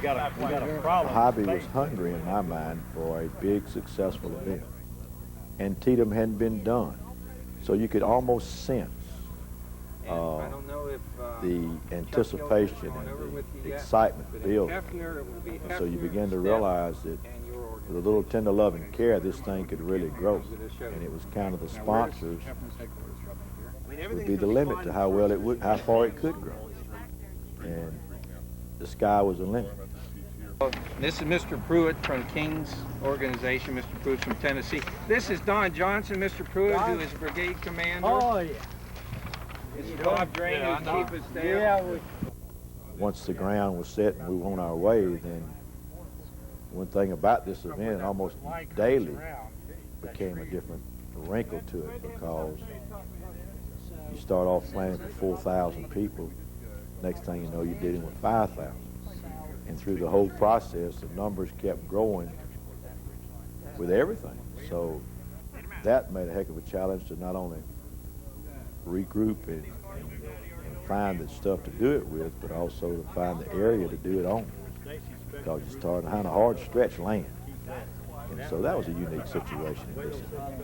got a problem. The hobby was hungry in my mind for a big, successful event. Antietam hadn't been done, so you could almost sense the anticipation and the excitement building. So you begin to realize that with a little tender love and care, this thing could really grow. And it was kind of the sponsors would be the limit to how well it would, how far it could grow. And the sky was the limit. This is Mr. Pruitt from King's organization. Mr. Pruitt from Tennessee. This is Don Johnson, Mr. Pruitt, who is brigade commander. Oh, yeah. This is Bob Drain, who's chief of staff. Yeah, Once the ground was set and we were on our way, then one thing about this event almost daily became a different wrinkle to it, because you start off planning for 4,000 people. Next thing you know, you're dealing with 5,000. And through the whole process, the numbers kept growing with everything. So that made a heck of a challenge to not only regroup and find the stuff to do it with, but also to find the area to do it on, because you started on a hard stretch land. And so that was a unique situation in this event.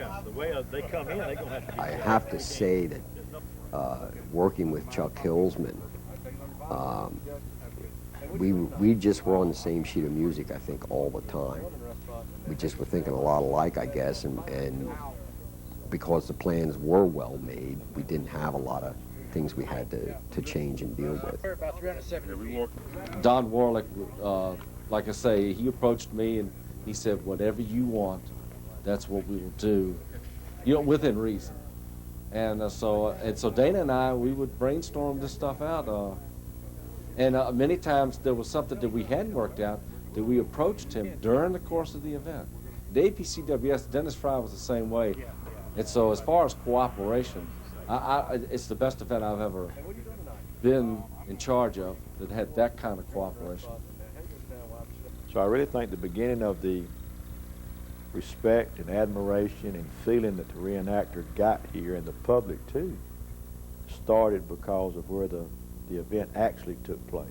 yeah, the way they come in, they're going to have to. I have to say that working with Chuck Hillsman, we just were on the same sheet of music, I think, all the time. We just were thinking a lot alike, I guess, and because the plans were well made, we didn't have a lot of things we had to change and deal with. Don Warlick, like I say, he approached me and he said, whatever you want, that's what we will do, you know, within reason. And so Dana and I, we would brainstorm this stuff out. And many times there was something that we hadn't worked out that we approached him during the course of the event. The APCWS, Dennis Fry was the same way. And so as far as cooperation, it's the best event I've ever been in charge of that had that kind of cooperation. So I really think the beginning of the respect and admiration and feeling that the reenactor got here, and the public too, started because of where the event actually took place.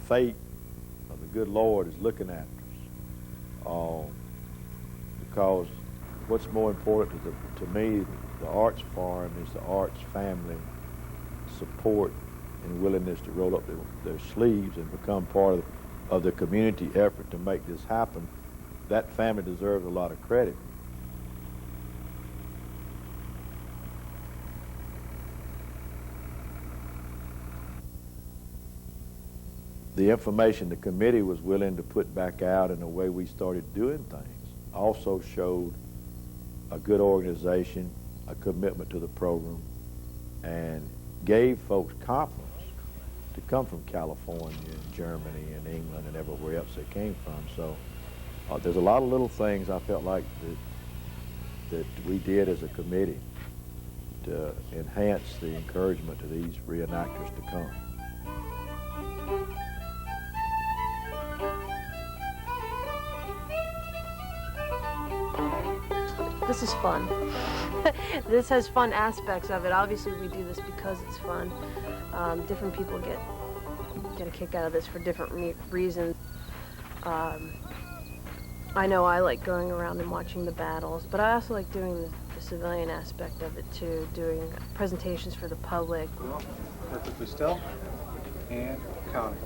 Fate of the good Lord is looking after us, because what's more important to me, the Arts Farm, is the Arts family support and willingness to roll up their sleeves and become part of the community effort to make this happen. That family deserves a lot of credit. The information the committee was willing to put back out and the way we started doing things also showed a good organization, a commitment to the program, and gave folks confidence to come from California and Germany and England and everywhere else they came from. So there's a lot of little things I felt like that we did as a committee to enhance the encouragement to these reenactors to come. This is fun. This has fun aspects of it. Obviously, we do this because it's fun. Different people get a kick out of this for different reasons. I know I like going around and watching the battles, but I also like doing the civilian aspect of it too, doing presentations for the public. Perfectly still and counting.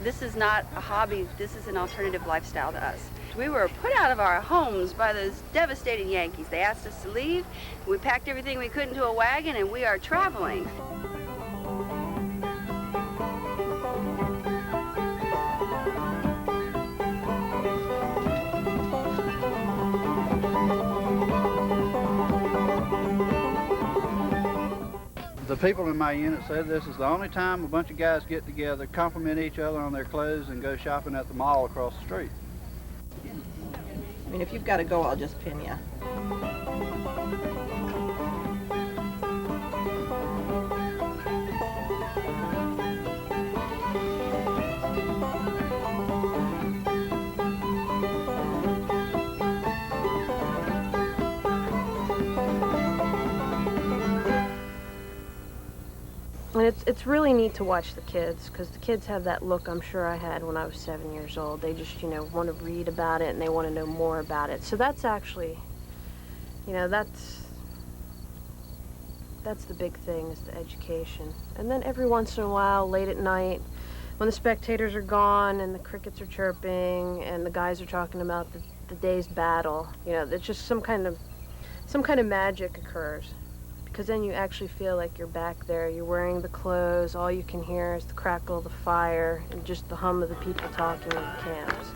This is not a hobby, this is an alternative lifestyle to us. We were put out of our homes by those devastating Yankees. They asked us to leave. We packed everything we could into a wagon and we are traveling. The people in my unit said this is the only time a bunch of guys get together, compliment each other on their clothes, and go shopping at the mall across the street. I mean, if you've got to go, I'll just pin you. And it's really neat to watch the kids, because the kids have that look I'm sure I had when I was 7 years old. They just, you know, want to read about it and they want to know more about it. So that's actually, you know, that's the big thing, is the education. And then every once in a while, late at night, when the spectators are gone and the crickets are chirping and the guys are talking about the day's battle, you know, it's just some kind of magic occurs. Because then you actually feel like you're back there, you're wearing the clothes, all you can hear is the crackle of the fire and just the hum of the people talking in the camps.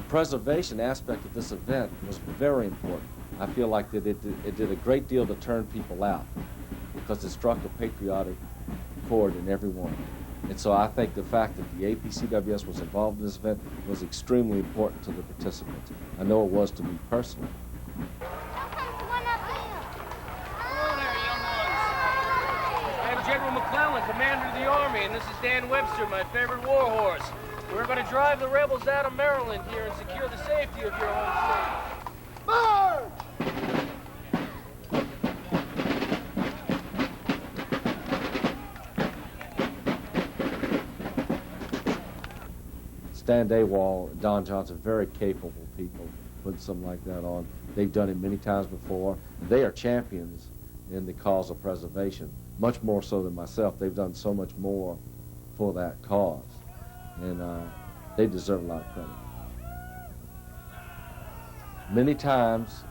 Preservation aspect of this event was very important. I feel like that it did a great deal to turn people out, because it struck a patriotic chord in everyone. And so I think the fact that the APCWS was involved in this event was extremely important to the participants. I know it was to me personally. I'm General McClellan, Commander of the Army, and this is Dan Webster, my favorite war horse. We're going to drive the rebels out of Maryland here and secure the safety of your home state. March! Stan Daywall, Don Johnson, very capable people, putting something like that on. They've done it many times before. They are champions in the cause of preservation, much more so than myself. They've done so much more for that cause. And they deserve a lot of credit. Many times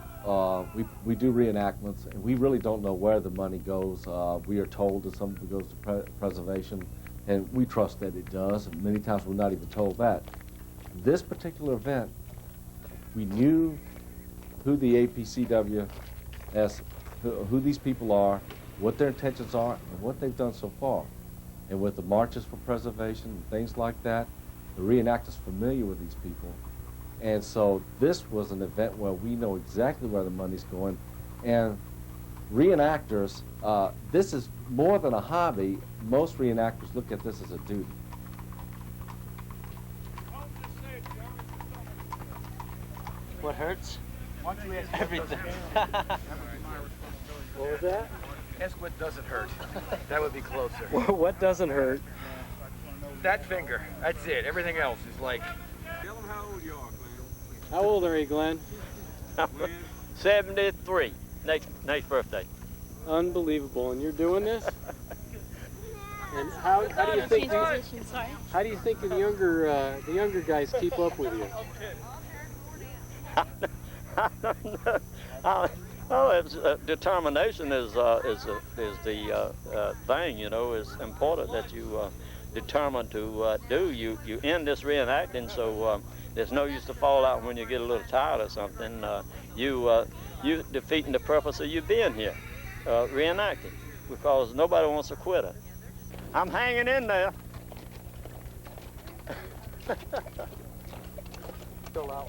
we do reenactments, and we really don't know where the money goes. We are told that some of it goes to preservation, and we trust that it does. And many times we're not even told that. This particular event, we knew who the APCWS, who these people are, what their intentions are, and what they've done so far. And with the marches for preservation and things like that, the reenactors are familiar with these people. And so this was an event where we know exactly where the money's going. And reenactors, this is more than a hobby. Most reenactors look at this as a duty. What hurts? Everything. What was that? Ask what doesn't hurt. That would be closer. What doesn't hurt? That finger. That's it. Everything else is like... Tell them how old you are, Glenn. How old are you, Glenn? 73. Next birthday. Unbelievable. And you're doing this? And how do you think the younger guys keep up with you? Well, it's, determination is the thing, you know, is important that you determined to do. You end this reenacting, so there's no use to fall out when you get a little tired or something. You defeating the purpose of you being here, reenacting, because nobody wants to quit it. I'm hanging in there.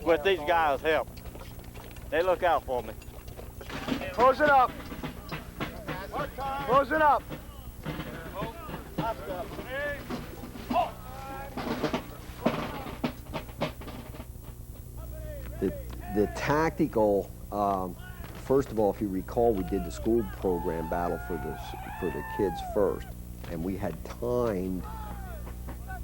With these guys' help. They look out for me. Close it up. Close it up. The tactical, first of all, if you recall, we did the school program battle for the kids first, and we had timed,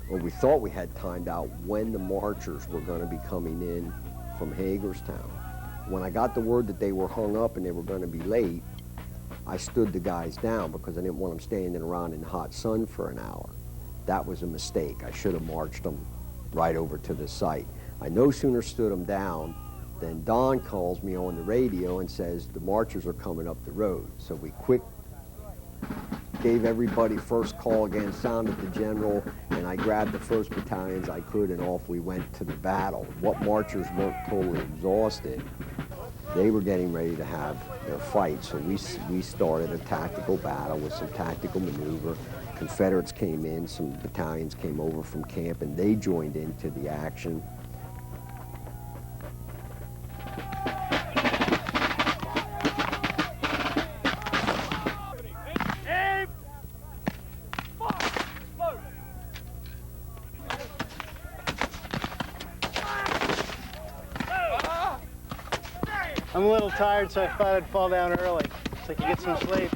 or we thought we had timed out when the marchers were going to be coming in from Hagerstown. When I got the word that they were hung up and they were going to be late, I stood the guys down because I didn't want them standing around in the hot sun for an hour. That was a mistake. I should have marched them right over to the site. I no sooner stood them down than Don calls me on the radio and says the marchers are coming up the road. So we quick gave everybody first call again, sounded the general, and I grabbed the first battalions I could, and off we went to the battle. What marchers weren't totally exhausted, they were getting ready to have their fight. So we started a tactical battle with some tactical maneuver, Confederates came in, some battalions came over from camp, and they joined into the action. I'm a little tired, so I thought I'd fall down early so I could get some sleep.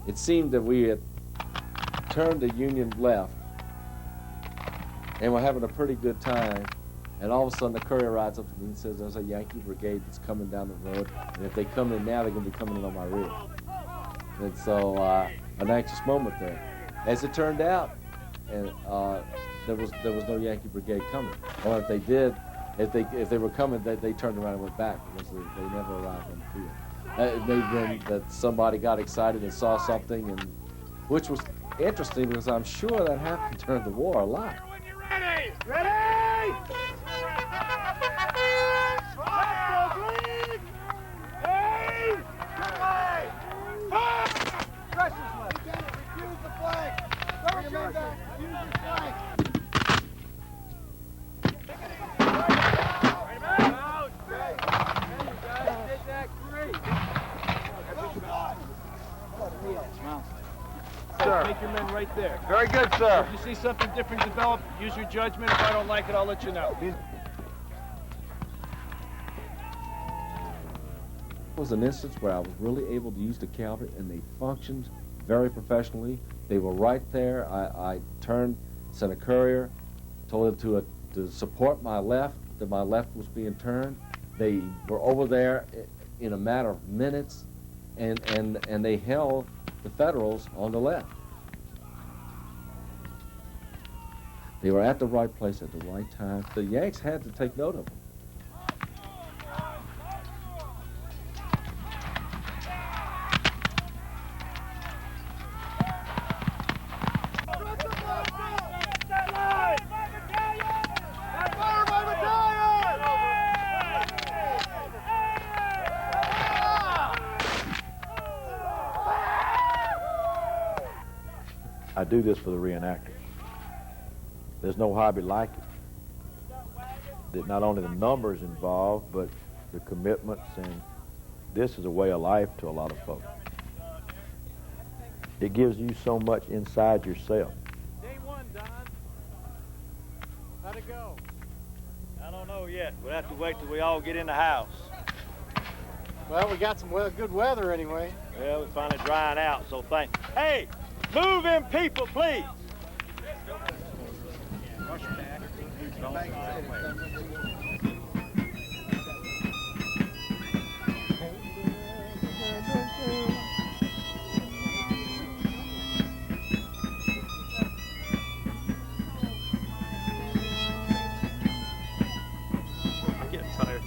It seemed that we had turned the Union left and we're having a pretty good time, and all of a sudden the courier rides up to me and says there's a Yankee brigade that's coming down the road, and if they come in now, they're going to be coming in on my rear. And so an anxious moment there. As it turned out, and there was no Yankee brigade coming. Or if they did, if they were coming, they turned around and went back because they never arrived on the field. It may have been that somebody got excited and saw something, and which was interesting because I'm sure that happened during the war a lot. Ready! Ready! Use the flag! Bring your men back! Use your flag! Sir. Take your men right there. Very good, sir. If you see something different develop, use your judgment. If I don't like it, I'll let you know. It was an instance where I was really able to use the cavalry, and they functioned very professionally. They were right there. I turned, sent a courier, told them to support my left, that my left was being turned. They were over there in a matter of minutes, and they held the Federals on the left. They were at the right place at the right time. The Yanks had to take note of them. I do this for the reenactors. There's no hobby like it. That not only the numbers involved, but the commitments, and this is a way of life to a lot of folks. It gives you so much inside yourself. Day one, Don. How'd it go? I don't know yet. We'll have to wait till we all get in the house. Well, we got some good weather anyway. Well, we're finally drying out, so Hey, move in people, please. I'm getting tired.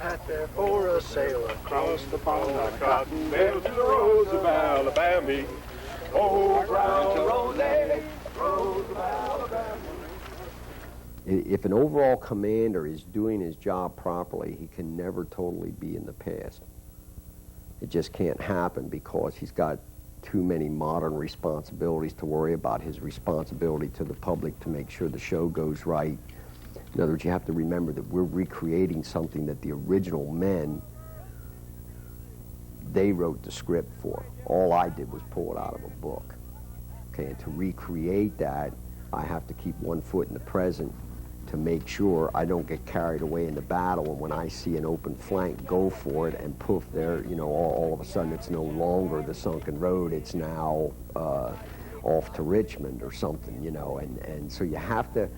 Hat there for a sailor across the pond on a cotton Bell to the roads of Alabama. Oh, brown rosy, roads of Alabama. If an overall commander is doing his job properly, he can never totally be in the past. It just can't happen because he's got too many modern responsibilities to worry about. His responsibility to the public to make sure the show goes right. In other words, you have to remember that we're recreating something that the original men, they wrote the script for. All I did was pull it out of a book. Okay, and to recreate that, I have to keep one foot in the present to make sure I don't get carried away in the battle, and when I see an open flank, go for it, and poof, there, you know, all of a sudden it's no longer the sunken road, it's now off to Richmond or something, you know, and so you have to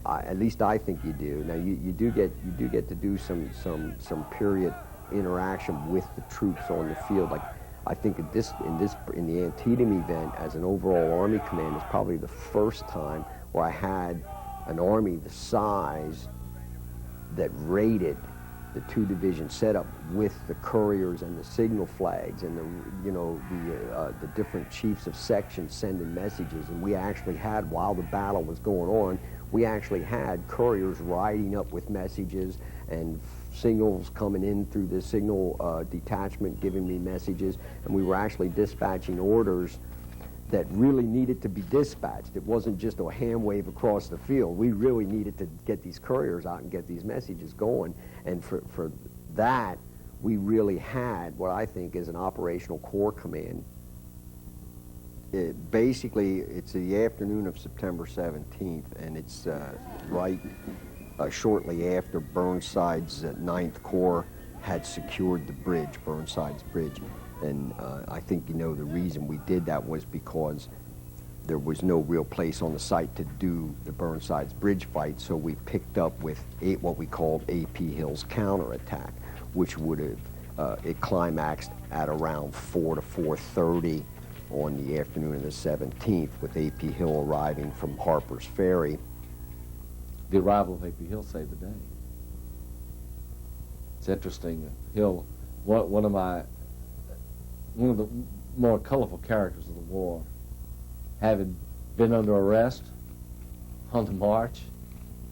At least I think you do. Now you do get to do some period interaction with the troops on the field. Like I think in the Antietam event, as an overall Army command, is probably the first time where I had an Army the size that raided the two-division setup with the couriers and the signal flags and the different chiefs of sections sending messages. And we actually had, while the battle was going on, we actually had couriers riding up with messages and signals coming in through the signal detachment giving me messages, and we were actually dispatching orders that really needed to be dispatched. It wasn't just a hand wave across the field. We really needed to get these couriers out and get these messages going, and for that we really had what I think is an operational corps command. Basically, it's the afternoon of September 17th, and it's shortly after Burnside's 9th Corps had secured the bridge, Burnside's bridge. And I think, the reason we did that was because there was no real place on the site to do the Burnside's bridge fight, so we picked up with what we called A.P. Hill's counterattack, which would have, it climaxed at around 4 to 4:30 on the afternoon of the 17th, with A.P. Hill arriving from Harper's Ferry. The arrival of A.P. Hill saved the day. It's interesting. Hill, one of the more colorful characters of the war, having been under arrest on the march,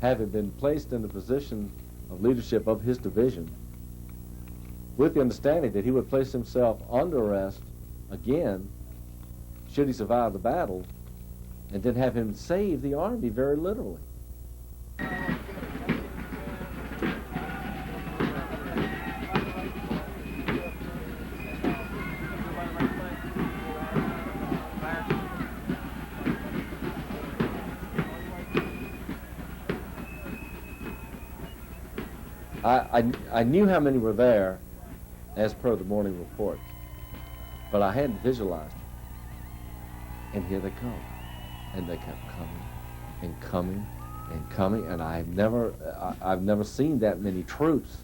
having been placed in the position of leadership of his division, with the understanding that he would place himself under arrest again should he survive the battle, and then have him save the Army very literally. I knew how many were there as per the morning report, but I hadn't visualized it. And here they come. And they kept coming and coming and coming, and I've never seen that many troops,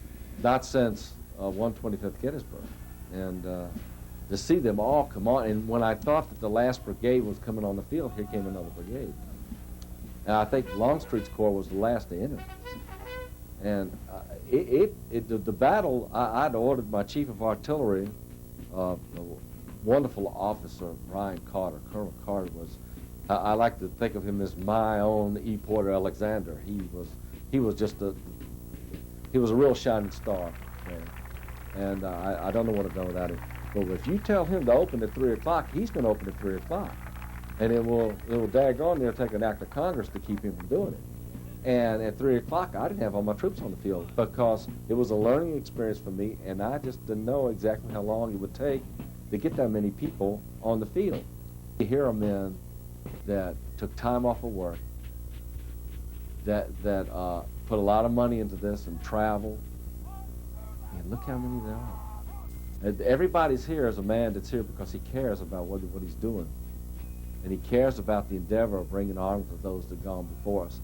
not since 125th Gettysburg. And to see them all come on, and when I thought that the last brigade was coming on the field, here came another brigade. And I think Longstreet's Corps was the last to enter. And the battle, I'd ordered my chief of artillery, a wonderful officer, Ryan Carter. Colonel Carter was, I like to think of him as my own E. Porter Alexander. He was just he was a real shining star. And I don't know what I've done without him. But if you tell him to open at 3 o'clock, he's going to open at 3 o'clock. And it will daggone near take an act of Congress to keep him from doing it. And at 3 o'clock, I didn't have all my troops on the field because it was a learning experience for me, and I just didn't know exactly how long it would take to get that many people on the field. Here are men that took time off of work, that put a lot of money into this and traveled, and look how many there are. And everybody's here as a man that's here because he cares about what he's doing. And he cares about the endeavor of bringing arms to those that have gone before us.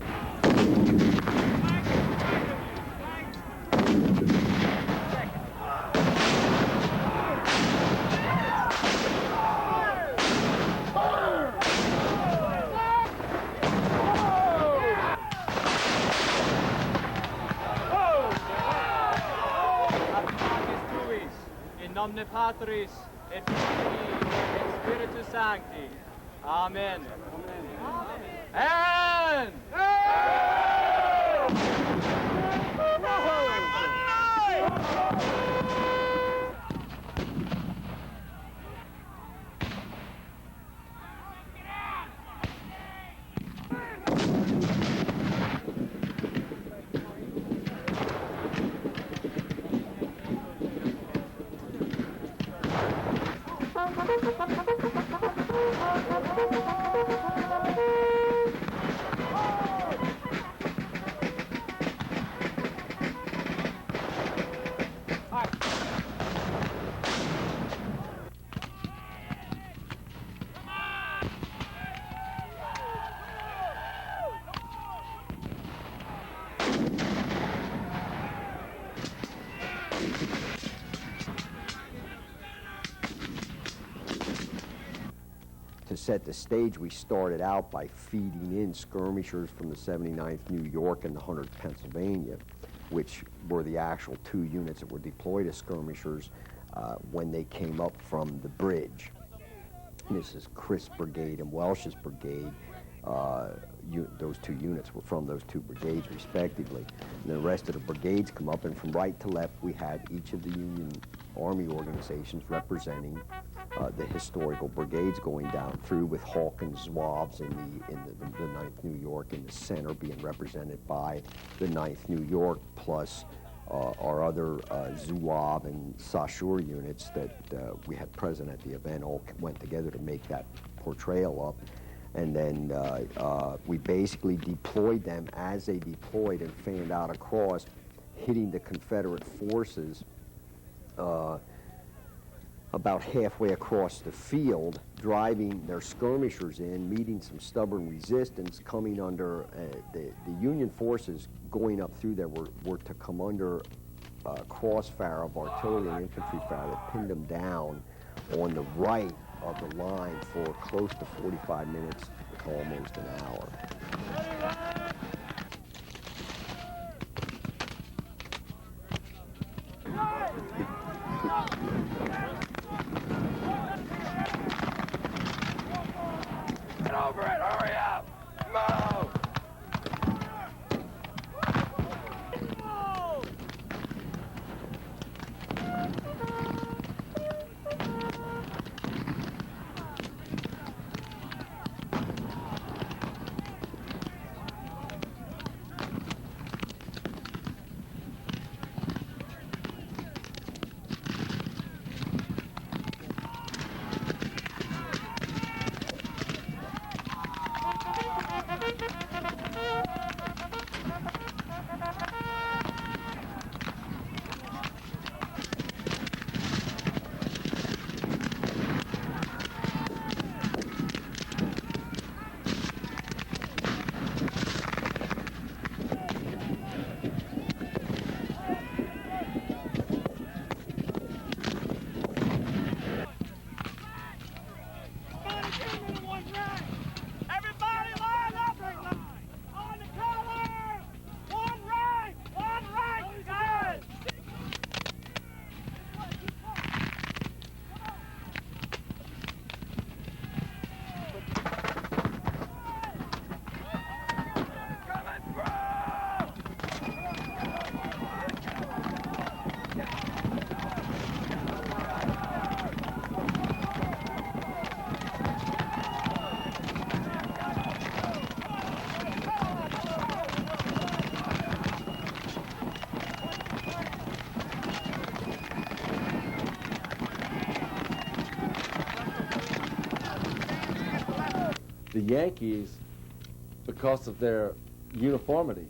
In nomine Patris et Filii et Spiritus Sancti. Amen. And to set the stage, we started out by feeding in skirmishers from the 79th New York and the 100th Pennsylvania, which were the actual 2 units that were deployed as skirmishers when they came up from the bridge. This is Chris' brigade and Welsh's brigade. Those 2 units were from those 2 brigades, respectively. And the rest of the brigades come up, and from right to left, we had each of the Union Army organizations representing the historical brigades going down through, with Hawk and Zouaves in the 9th New York in the center being represented by the 9th New York, plus our other Zouave and Saussure units that we had present at the event all went together to make that portrayal up. And then we basically deployed them as they deployed and fanned out across, hitting the Confederate forces about halfway across the field, driving their skirmishers in, meeting some stubborn resistance, coming under the Union forces going up through there were to come under crossfire of artillery and infantry fire that pinned them down on the right of the line for close to 45 minutes to almost an hour. Get over it, hurry up! Move! The Yankees, because of their uniformity,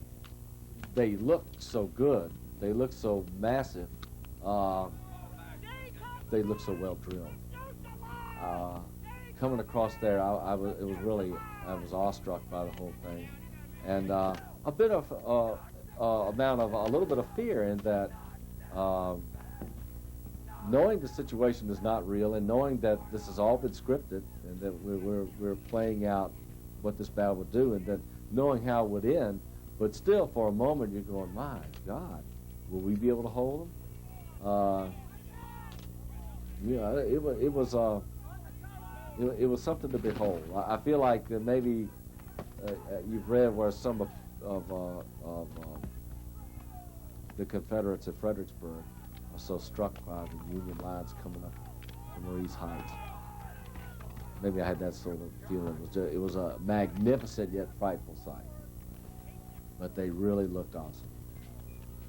they looked so good. They looked so massive. They looked so well drilled. Coming across there, I was awestruck by the whole thing, and a little bit of fear in that. Knowing the situation is not real, and knowing that this has all been scripted, and that we're playing out what this battle would do, and then knowing how it would end, but still for a moment you're going, my God, will we be able to hold them? It was something to behold. I feel like that maybe you've read where some of the Confederates at Fredericksburg are so struck by the Union lines coming up from Marie's Heights. Maybe I had that sort of feeling. It was a magnificent yet frightful sight. But they really looked awesome.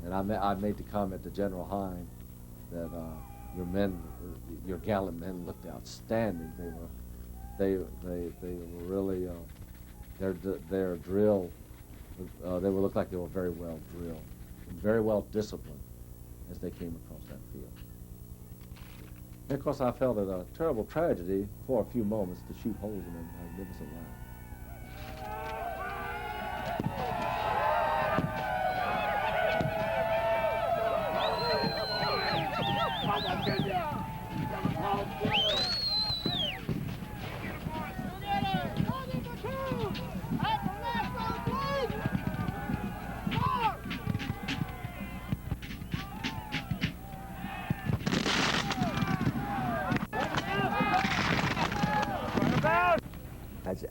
And I made the comment to General Hine that your gallant men looked outstanding. They were really their drill. They looked like they were very well drilled, and very well disciplined as they came across that field. And of course, I felt it a terrible tragedy for a few moments to shoot holes in a magnificent line.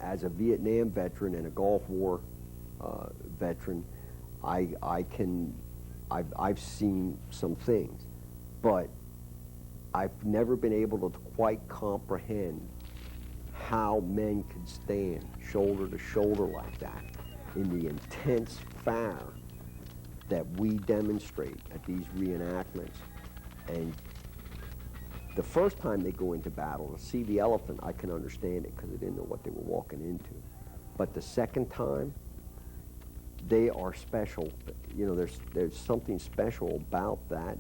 As a Vietnam veteran and a Gulf War veteran, I've seen some things, but I've never been able to quite comprehend how men could stand shoulder to shoulder like that in the intense fire that we demonstrate at these reenactments. And the first time they go into battle, to see the elephant, I can understand it because I didn't know what they were walking into. But the second time, they are special. You know, there's something special about that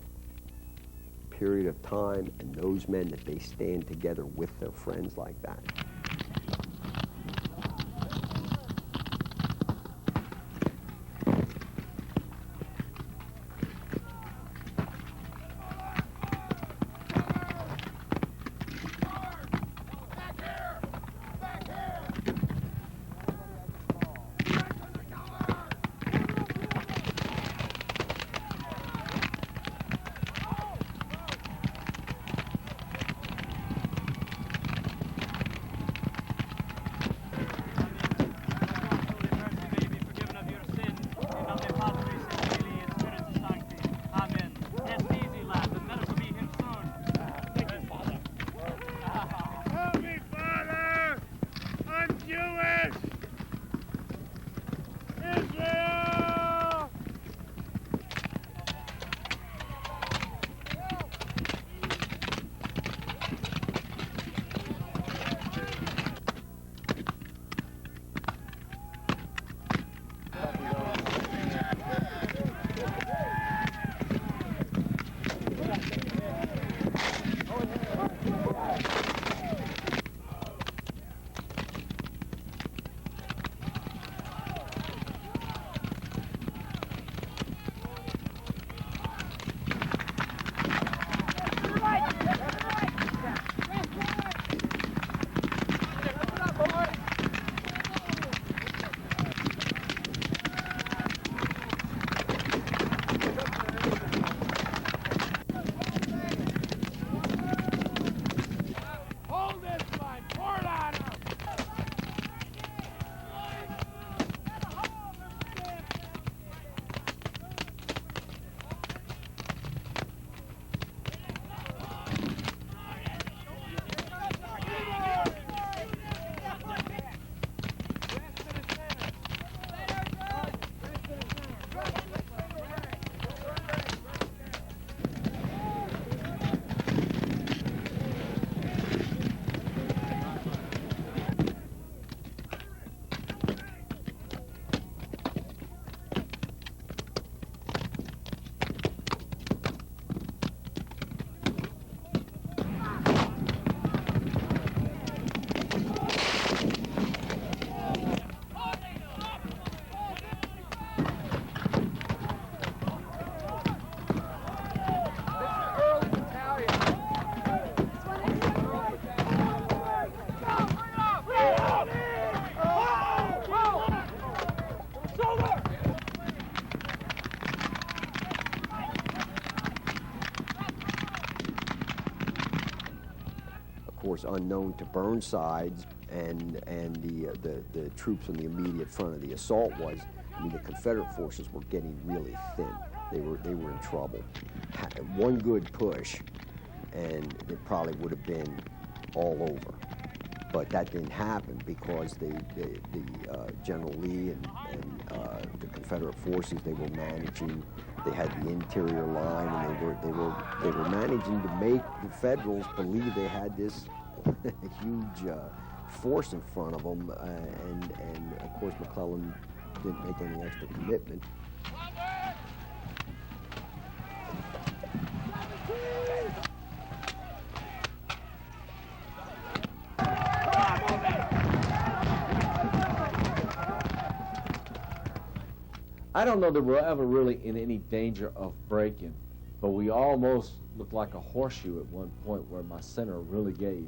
period of time and those men that they stand together with their friends like that. Unknown to Burnside's and the troops on the immediate front of the assault was, I mean, the Confederate forces were getting really thin. They were in trouble. One good push, and it probably would have been all over. But that didn't happen because General Lee and the Confederate forces, they were managing. They had the interior line, and they were managing to make the Federals believe they had this huge force in front of them, and of course McClellan didn't make any extra commitment. I don't know that we're ever really in any danger of breaking, but we almost looked like a horseshoe at one point where my center really gave,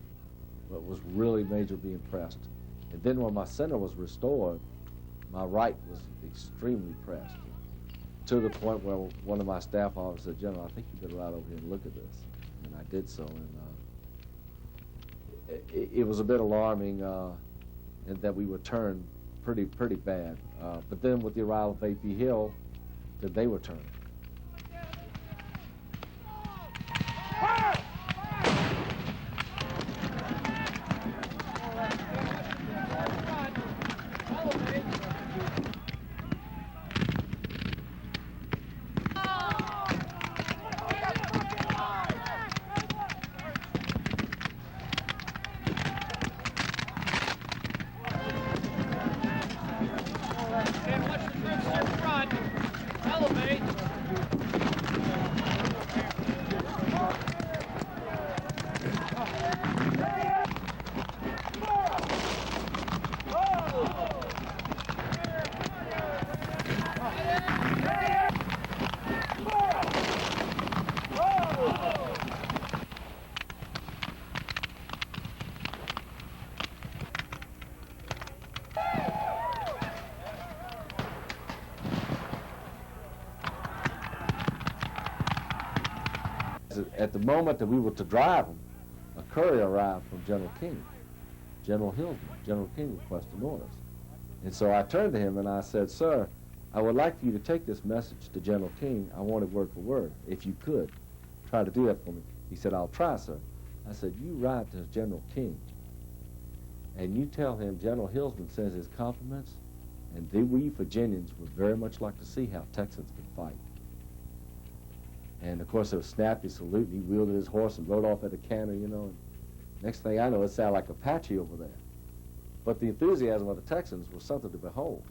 but was really majorly pressed. And then when my center was restored, my right was extremely pressed, to the point where one of my staff officers said, "General, I think you better ride over here and look at this." And I did so, and it was a bit alarming and that we were turned pretty bad. But then with the arrival of AP Hill, that they were turned. At the moment that we were to drive them, a courier arrived from General King, General Hillsman. General King requested orders. And so I turned to him and I said, "Sir, I would like for you to take this message to General King. I want it word for word. If you could, try to do that for me." He said, "I'll try, sir." I said, "You write to General King and you tell him General Hillsman sends his compliments and we Virginians would very much like to see how Texans can fight." And of course, it was snappy salute, and he wheeled his horse and rode off at a canter, you know. And next thing I know, it sounded like Apache over there. But the enthusiasm of the Texans was something to behold.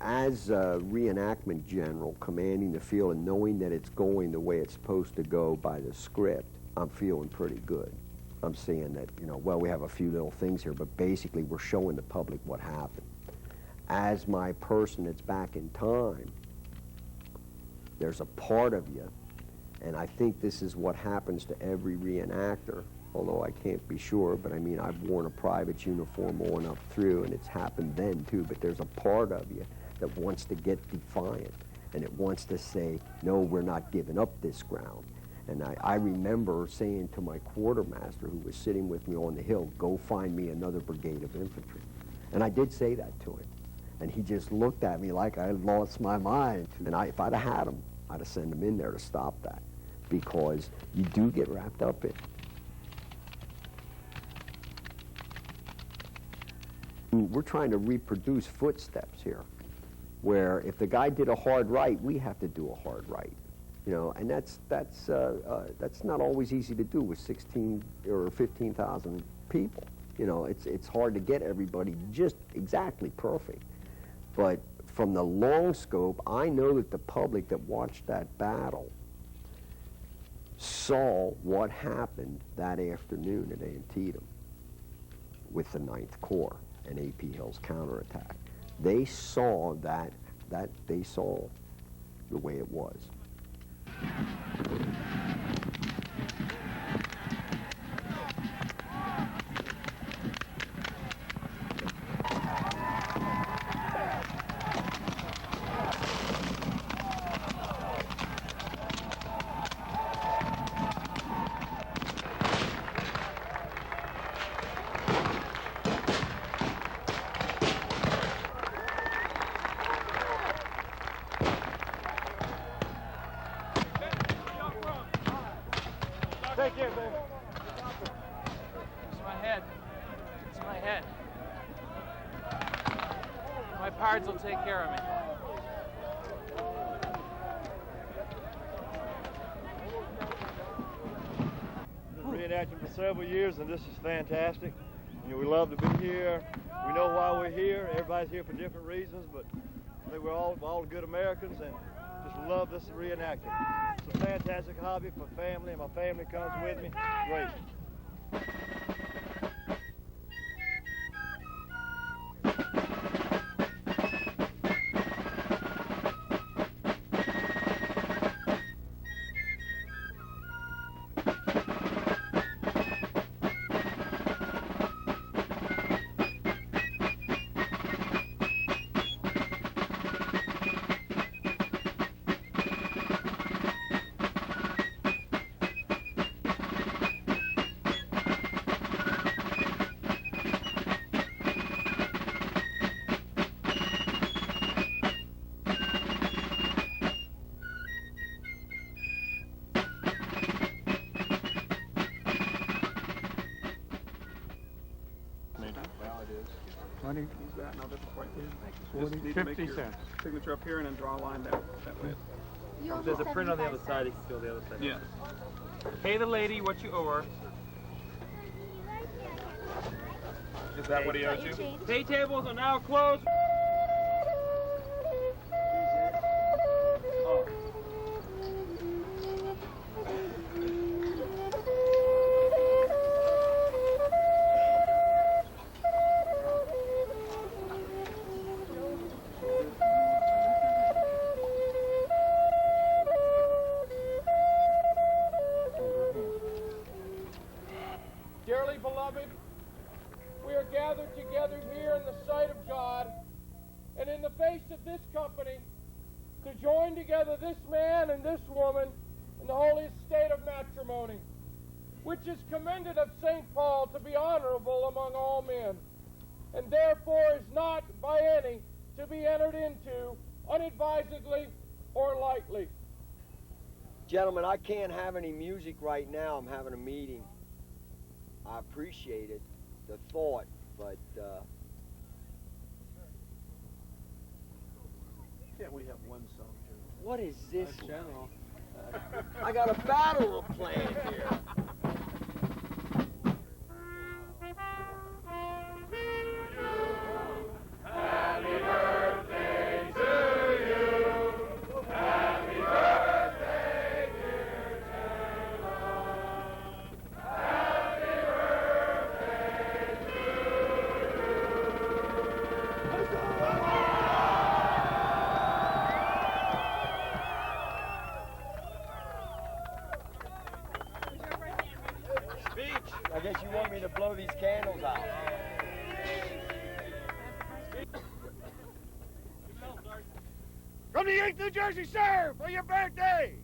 As a reenactment general commanding the field and knowing that it's going the way it's supposed to go by the script, I'm feeling pretty good. I'm seeing that, you know, well, we have a few little things here, but basically we're showing the public what happened. As my person that's back in time, there's a part of you, and I think this is what happens to every reenactor, although I can't be sure, but I mean, I've worn a private uniform on up through, and it's happened then too, but there's a part of you that wants to get defiant, and it wants to say, no, we're not giving up this ground. And I remember saying to my quartermaster, who was sitting with me on the hill, "Go find me another brigade of infantry." And I did say that to him, and he just looked at me like I had lost my mind. And if I'd have had him, I'd have sent him in there to stop that, because you do get wrapped up in it. We're trying to reproduce footsteps here, where if the guy did a hard right, we have to do a hard right, you know, and that's not always easy to do with 16 or 15,000 people. You know, it's hard to get everybody just exactly perfect. But from the long scope, I know that the public that watched that battle saw what happened that afternoon at Antietam with the 9th Corps and AP Hill's counterattack. They saw that they saw the way it was. Take care, baby. It's my head. It's my head. My pards will take care of me. Been reenacting for several years, and this is fantastic. You know, we love to be here. We know why we're here. Everybody's here for different reasons, but I think we're all good Americans and just love this reenacting. It's a fantastic hobby for family, and my family comes with me. Great. how it is. 20. Use that and I'll dip it right in. 40, Just need to make 50 your cents. signature up here and then draw a line down that way. There's a print on the other side. You can feel the other side. Yeah. Pay the lady what you owe her. Is that what he owes you? Pay tables are now closed. Dearly beloved, we are gathered together here in the sight of God and in the face of this company to join together this man and this woman in the holiest state of matrimony, which is commended of St. Paul to be honorable among all men, and therefore is not by any to be entered into unadvisedly or lightly. Gentlemen, I can't have any music right now. I'm having a meeting. I appreciate it, the thought, but Can't we have one song, General? what is this? General. I got a battle to plan here. Happy birthday to you. Happy birthday, dear General. Happy birthday to Speech. I guess you want me to blow these candles out. From the 8th New Jersey, sir, for your birthday.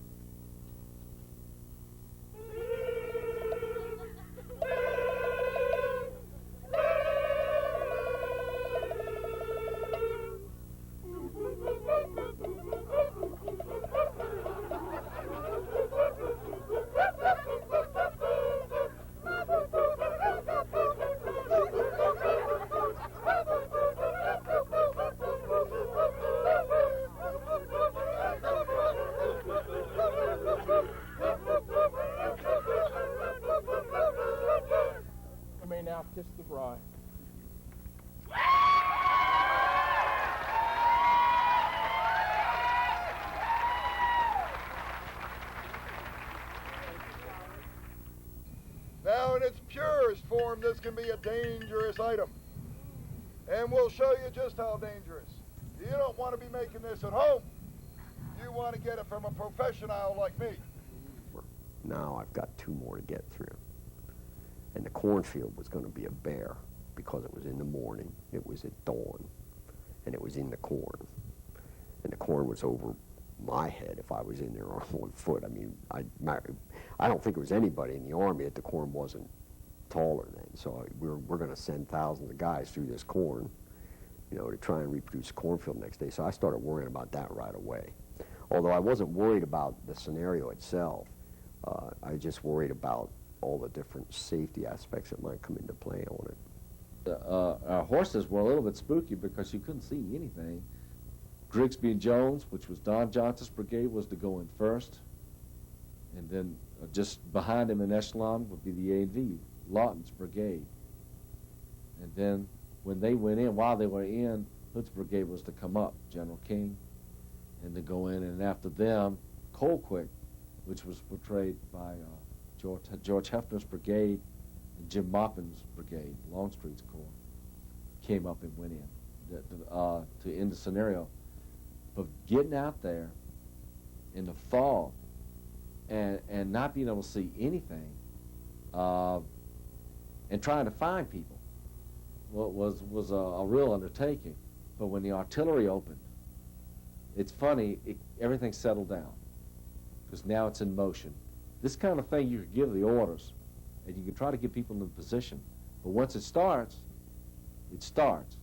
You may now kiss the bride. Now, in its purest form, this can be a dangerous item. And we'll show you just how dangerous. You don't want to be making this at home. You want to get it from a professional like me. Now I've got 2 more to get through. And the cornfield was going to be a bear because it was in the morning, it was at dawn, and it was in the corn. And the corn was over my head if I was in there on 1 foot. I mean, I don't think there was anybody in the Army that the corn wasn't taller then. So we're going to send thousands of guys through this corn, you know, to try and reproduce a cornfield next day. So I started worrying about that right away. Although I wasn't worried about the scenario itself, I just worried about all the different safety aspects that might come into play on it. Our horses were a little bit spooky because you couldn't see anything. Grigsby and Jones, which was Don Johnson's brigade, was to go in first. And then just behind him in echelon would be the A&V, Lawton's brigade. And then when they went in, while they were in, Hood's brigade was to come up, General King, and to go in. And after them, Colquitt, which was portrayed by George Hefner's brigade and Jim Moppin's brigade, Longstreet's corps, came up and went in to end the scenario. But getting out there in the fog and not being able to see anything and trying to find people was a real undertaking. But when the artillery opened, it's funny, everything settled down because now it's in motion. This kind of thing, you could give the orders and you can try to get people in position. But once it starts, it starts.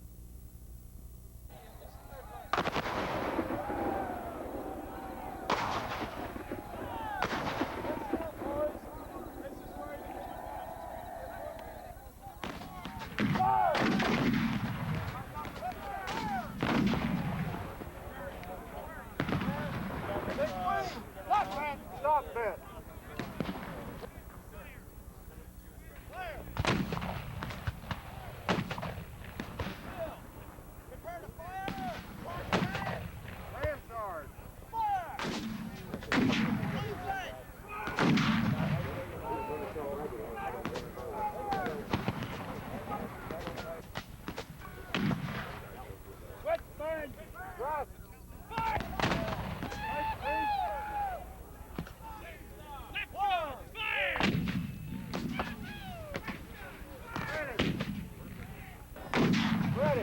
Ready.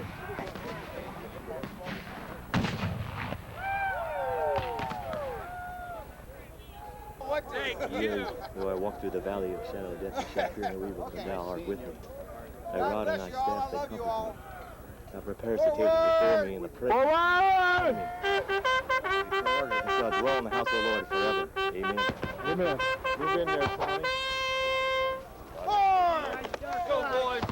Years ago, I walked through the valley of shadow of death and shall fear no evil, for thou art with me. Thy rod and thy staff, they comfort me. Thou preparest the table before me in the presence of my enemy. I shall dwell in the house of the Lord forever. Amen. Amen. Move in there, Tommy. Go, boys.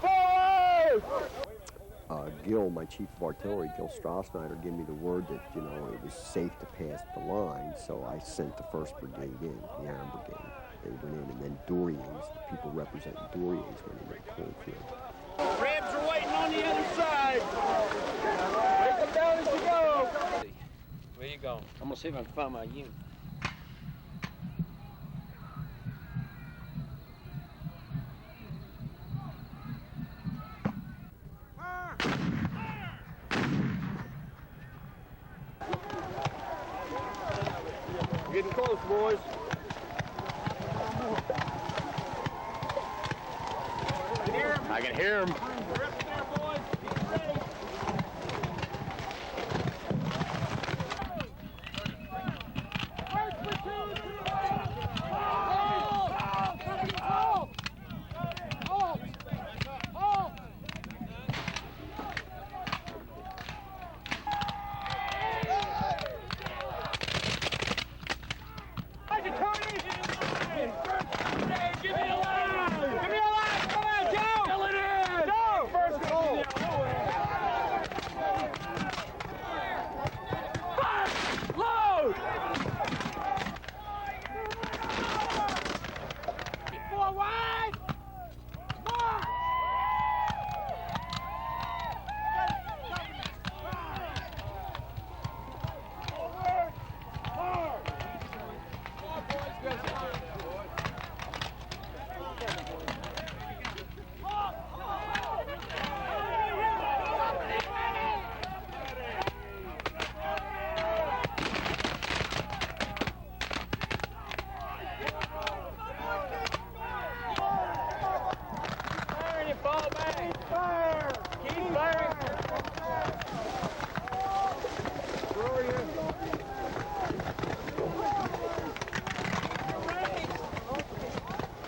Gil, my chief of artillery, Gil Strassnyder, gave me the word that, you know, it was safe to pass the line, so I sent the 1st Brigade in, the Iron Brigade. They went in, and then Durians, the people representing Durians, went in the cornfield. Rebs are waiting on the other side. Take them down as you go. Where you going? I'm gonna see if I can find my unit. Getting close, boys. I can hear him.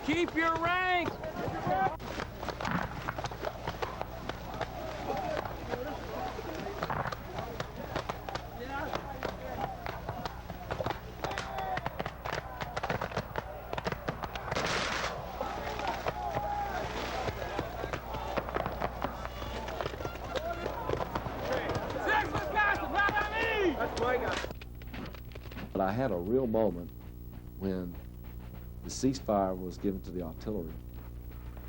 Keep your rank. But I had a real moment when the ceasefire was given to the artillery,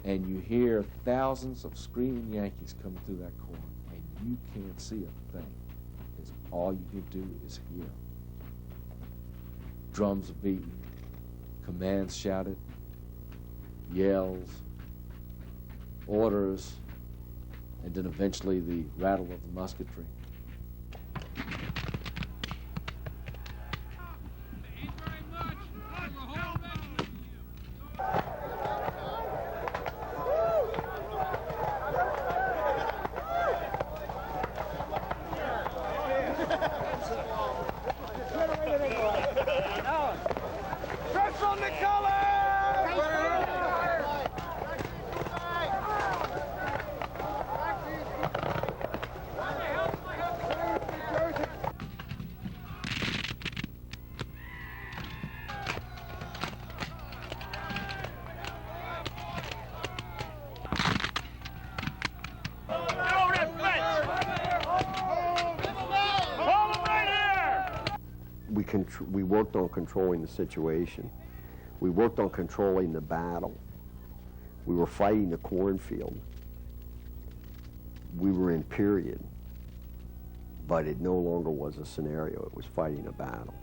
and you hear thousands of screaming Yankees coming through that corn, and you can't see a thing. It's all you can do is hear. Drums are beating, commands shouted, yells, orders, and then eventually the rattle of the musketry. We worked on controlling the situation. We worked on controlling the battle. We were fighting the cornfield. We were in period. But it no longer was a scenario. It was fighting a battle.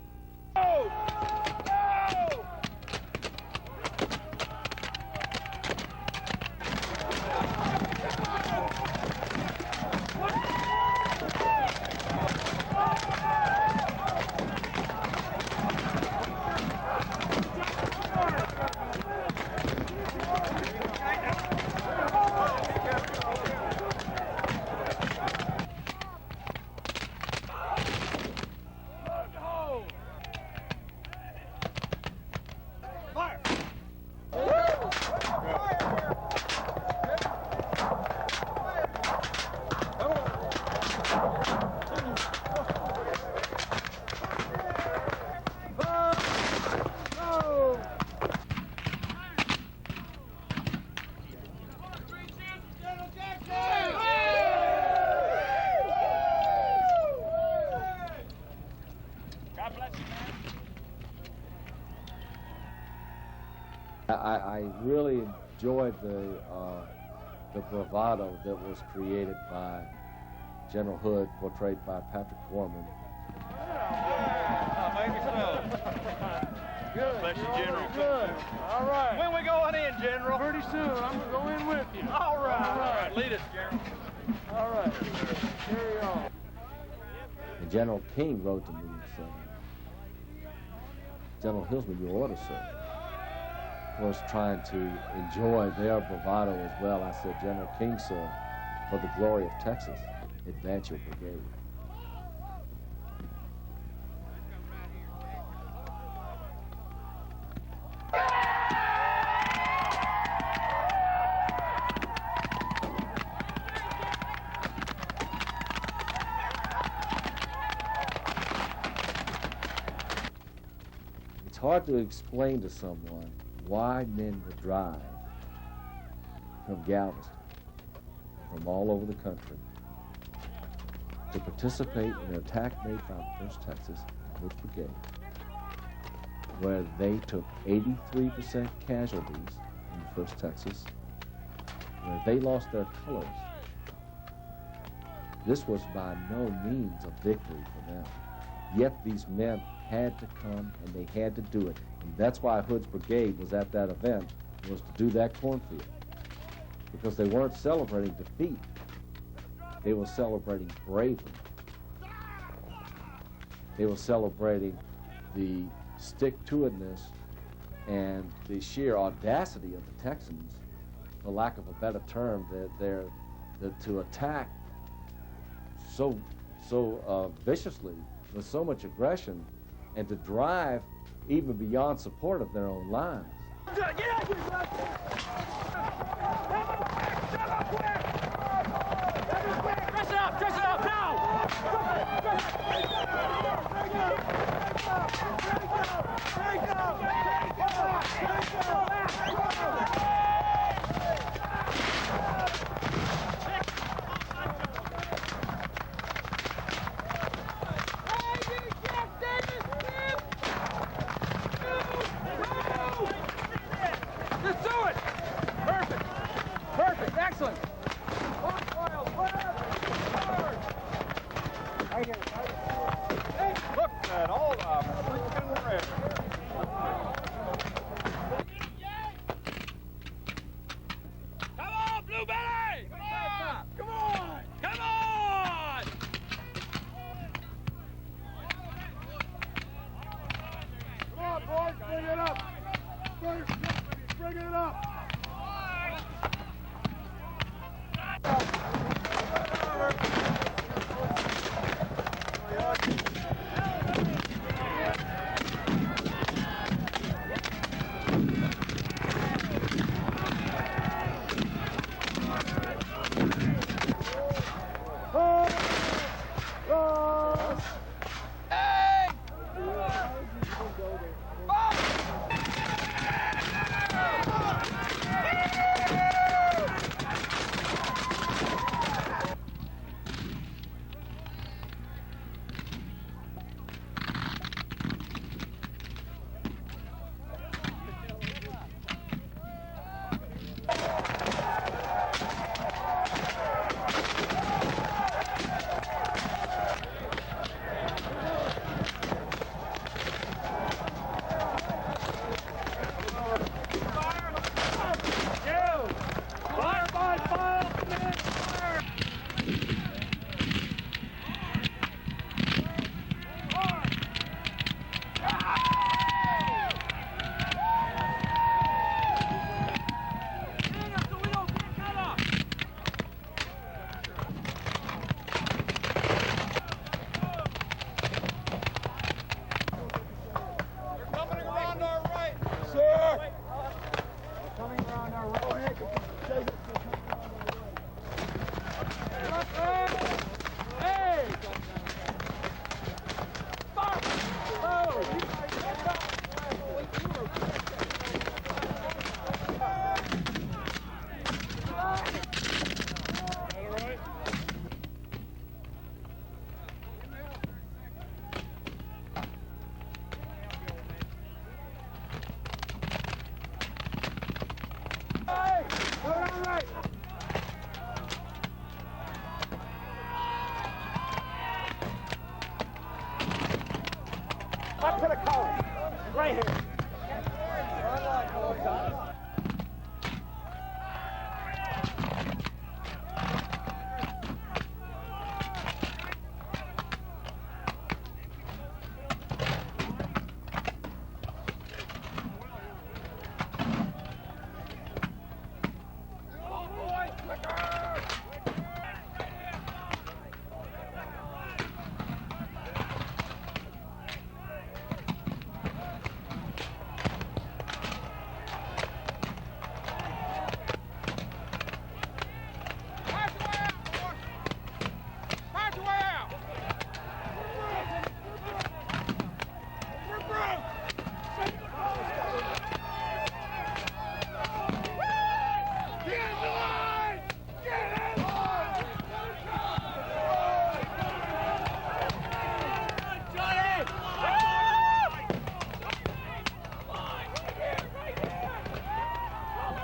I really enjoyed the bravado that was created by General Hood, portrayed by Patrick Gorman. Maybe so. Good. Bless you, General. Good. All right. When we going in, General? Pretty soon. I'm going to go in with you. All right. Lead us, General. All right. Carry on. And General King wrote to me and said, General Hillsman, your order, sir. Of course, trying to enjoy their bravado as well. I said, General King, sir, for the glory of Texas, advance your brigade. It's hard to explain to someone why men would drive from Galveston, from all over the country, to participate in an attack made by the 1st Texas Hood Brigade, where they took 83% casualties in the 1st Texas, where they lost their colors. This was by no means a victory for them. Yet these men had to come and they had to do it. And that's why Hood's brigade was at that event, was to do that cornfield. Because they weren't celebrating defeat. They were celebrating bravery. They were celebrating the stick-to-itness and the sheer audacity of the Texans, for lack of a better term, that to attack so viciously, with so much aggression, and to drive even beyond support of their own lives. Dress it up now! Let's do it! to the column. Right here.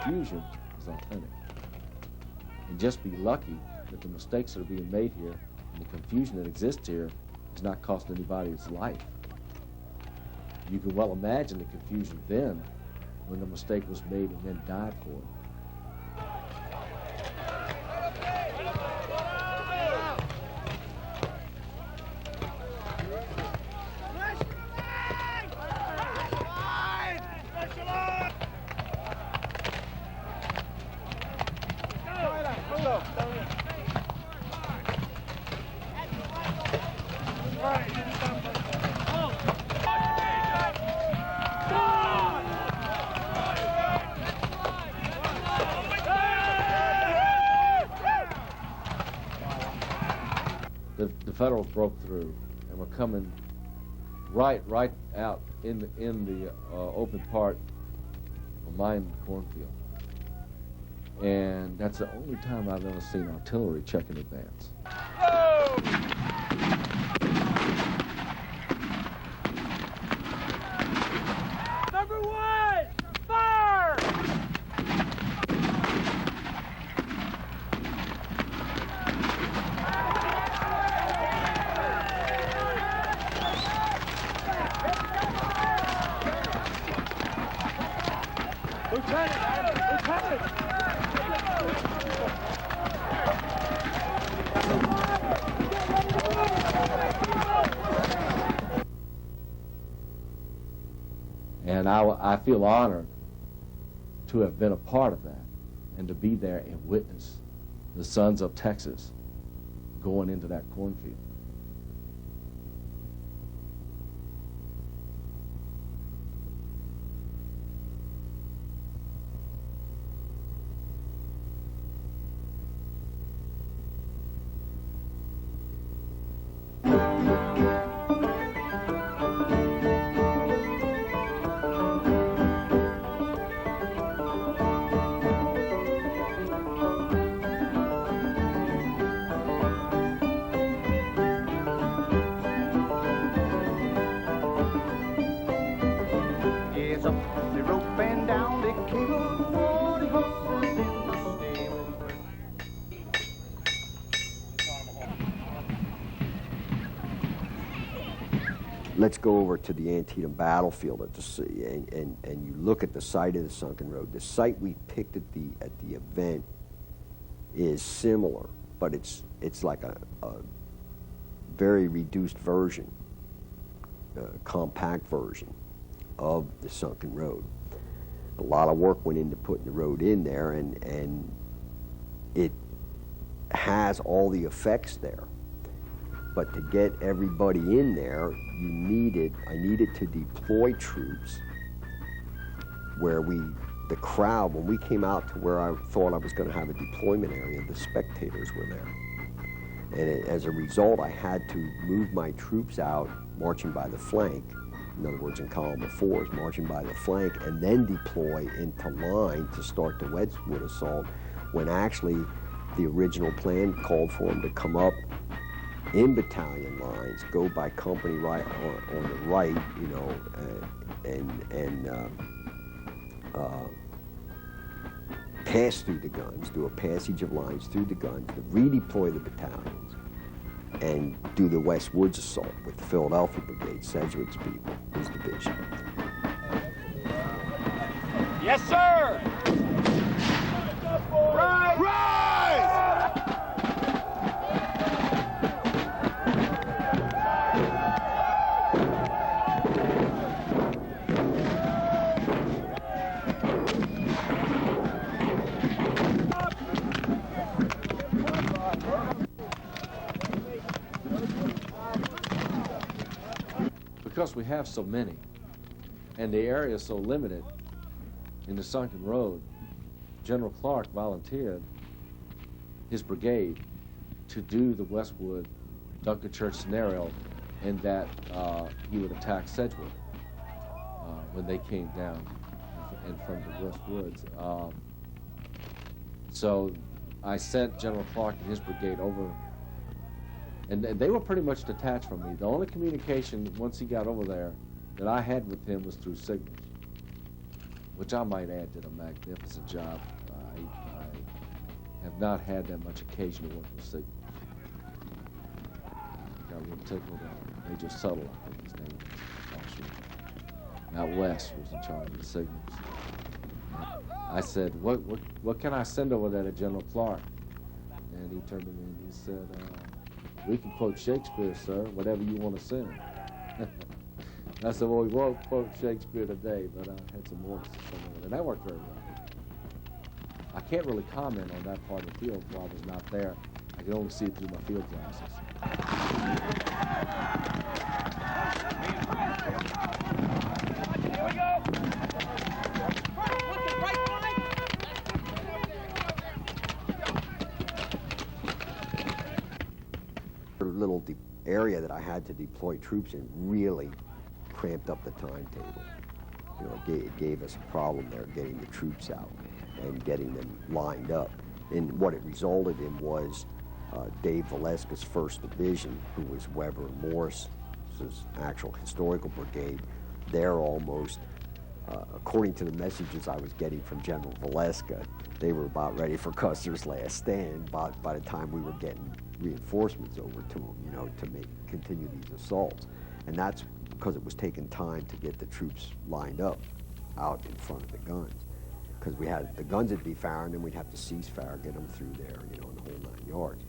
Confusion is authentic. And just be lucky that the mistakes that are being made here and the confusion that exists here is not costing anybody its life. You can well imagine the confusion then when the mistake was made and then died for it. The Federals broke through and were coming right out in the open part of my cornfield. And that's the only time I've ever seen artillery check in advance. Number one, fire! And I feel honored to have been a part of that and to be there and witness the sons of Texas going into that cornfield. Let's go over to the Antietam battlefield at the sea, and you look at the site of the sunken road. The site we picked at the event is similar, but it's like a very reduced version, compact version of the sunken road. A lot of work went into putting the road in there, and it has all the effects there. But to get everybody in there, I needed to deploy troops where the crowd, when we came out to where I thought I was going to have a deployment area, the spectators were there. And as a result, I had to move my troops out, marching by the flank, in other words, in column of fours, marching by the flank, and then deploy into line to start the Wedgwood assault, when actually the original plan called for them to come up in battalion lines, go by company right on the right, you know, pass through the guns, do a passage of lines through the guns, to redeploy the battalions, and do the West Woods assault with the Philadelphia Brigade, Sedgwick's people, his division. Yes, sir! Rise! Rise! Because we have so many, and the area is so limited in the sunken road, General Clark volunteered his brigade to do the Westwood Duncan Church scenario, in that he would attack Sedgwick when they came down in from the West Woods. So I sent General Clark and his brigade over, and they were pretty much detached from me. The only communication once he got over there that I had with him was through signals, which I might add did a magnificent job. I have not had that much occasion to work with signals. Got one particular Major Subtle, I think his name was, out west, was in charge of the signals. I said, what can I send over there to General Clark? And he turned to me and he said, we can quote Shakespeare, sir, whatever you want to send. I said, well, we won't quote Shakespeare today, but I had some more to send over, and that worked very well. I can't really comment on that part of the field while I was not there. I could only see it through my field glasses. The little area that I had to deploy troops in really cramped up the timetable. You know, it gave us a problem there getting the troops out and getting them lined up. And what it resulted in was Dave Valeska's 1st Division, who was Weber and Morris's actual historical brigade, they're almost, according to the messages I was getting from General Valeska, they were about ready for Custer's last stand by the time we were getting reinforcements over to them, you know, to continue these assaults. And that's because it was taking time to get the troops lined up out in front of the guns. Because we had, the guns would be firing, and we'd have to cease fire, get them through there, you know, in the whole 9 yards.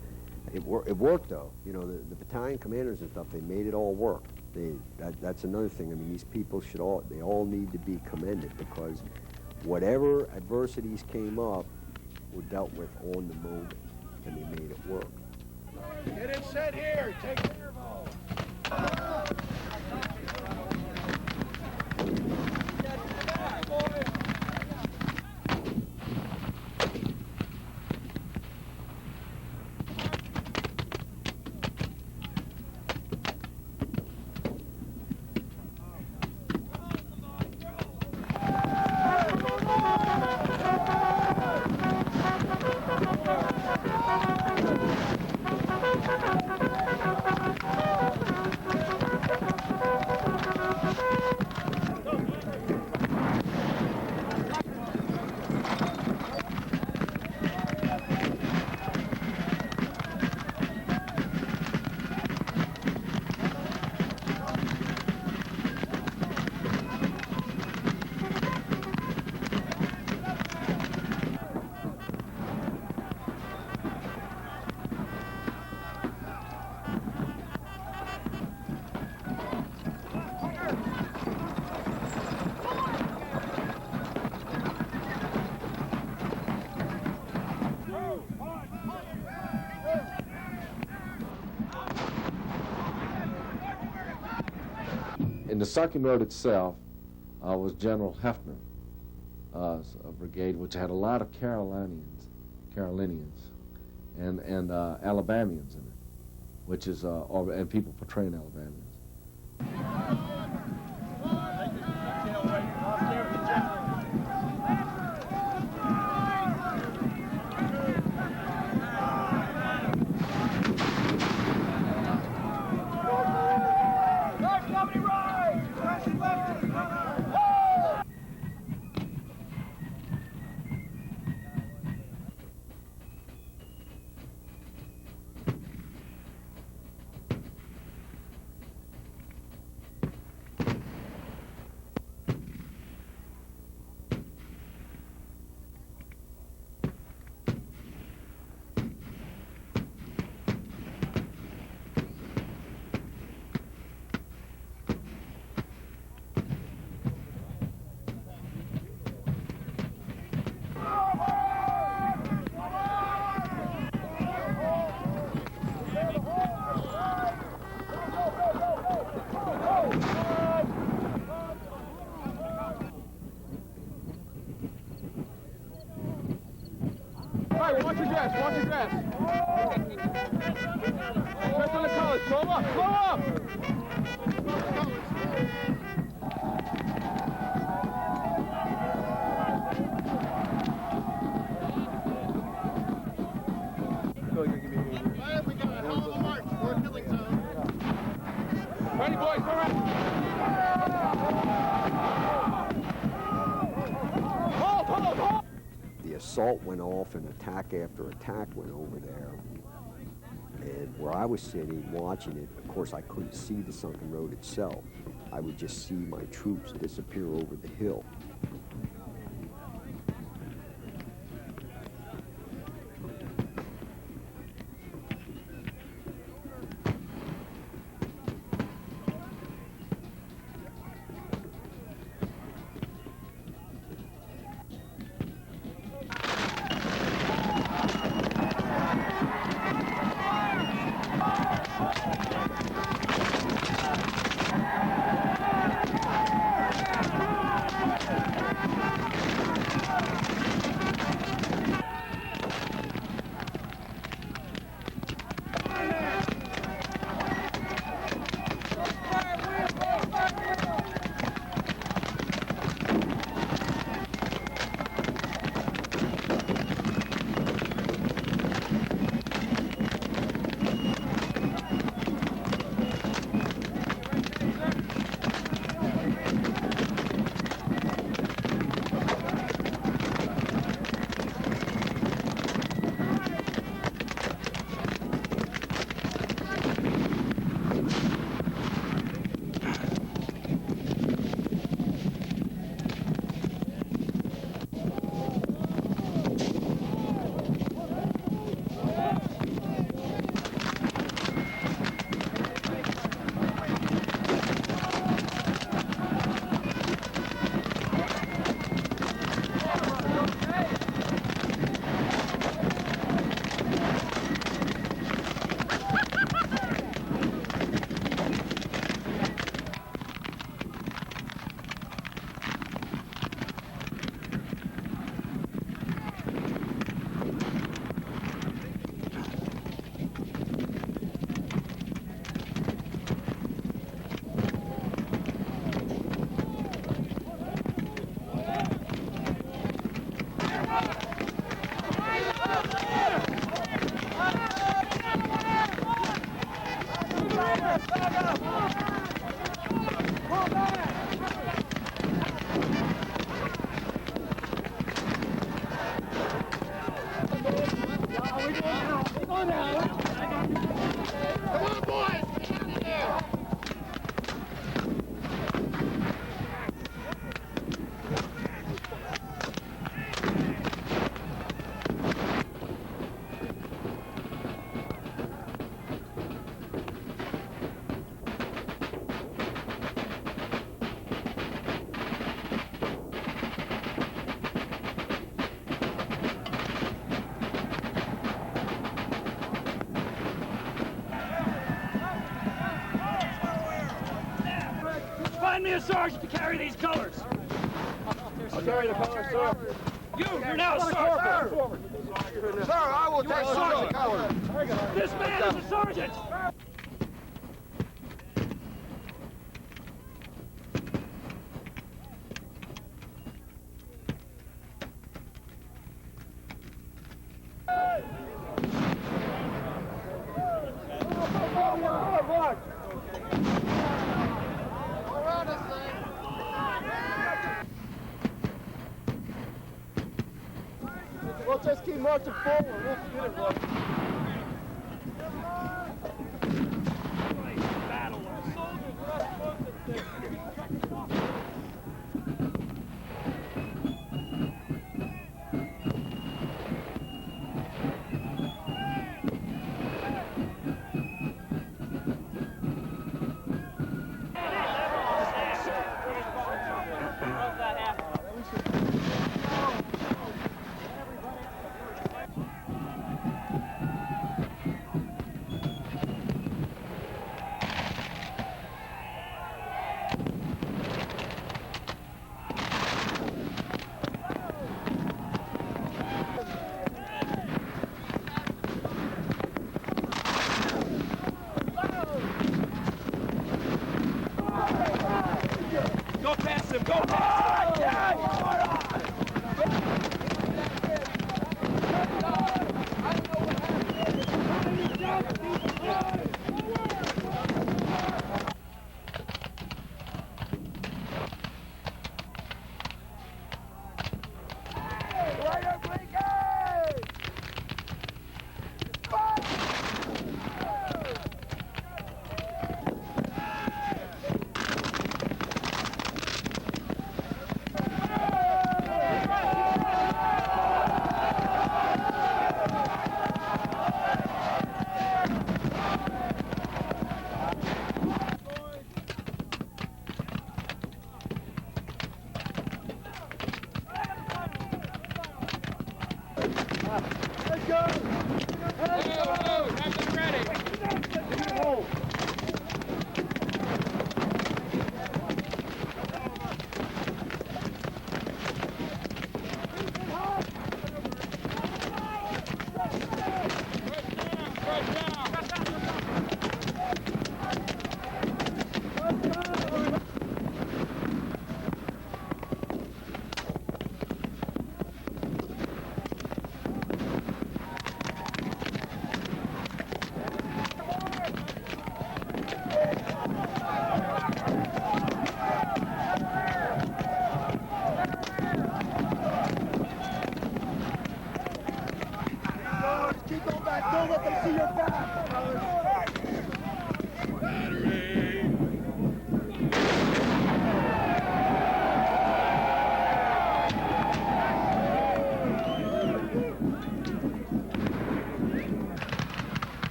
It worked, though. You know, the battalion commanders and stuff, they made it all work. That's another thing. I mean, these people they all need to be commended, because whatever adversities came up were dealt with on the moment, and they made it work. Get it set here. Take care of all. In the sunken road itself was General Hefner's brigade, which had a lot of Carolinians, and Alabamians in it, which is and people portraying Alabamians. on the colors. Slow up. Slow up. Ready, boys, go around. Hold. The assault went off and attack after attack went over there. And where I was sitting watching it, of course I couldn't see the sunken road itself. I would just see my troops disappear over the hill. Find me a sergeant to carry these colors. I'll carry the colors, sir. You're now a sergeant. Sir, I will take the colors. This man is a sergeant. We'll just keep marching forward. We'll get it right.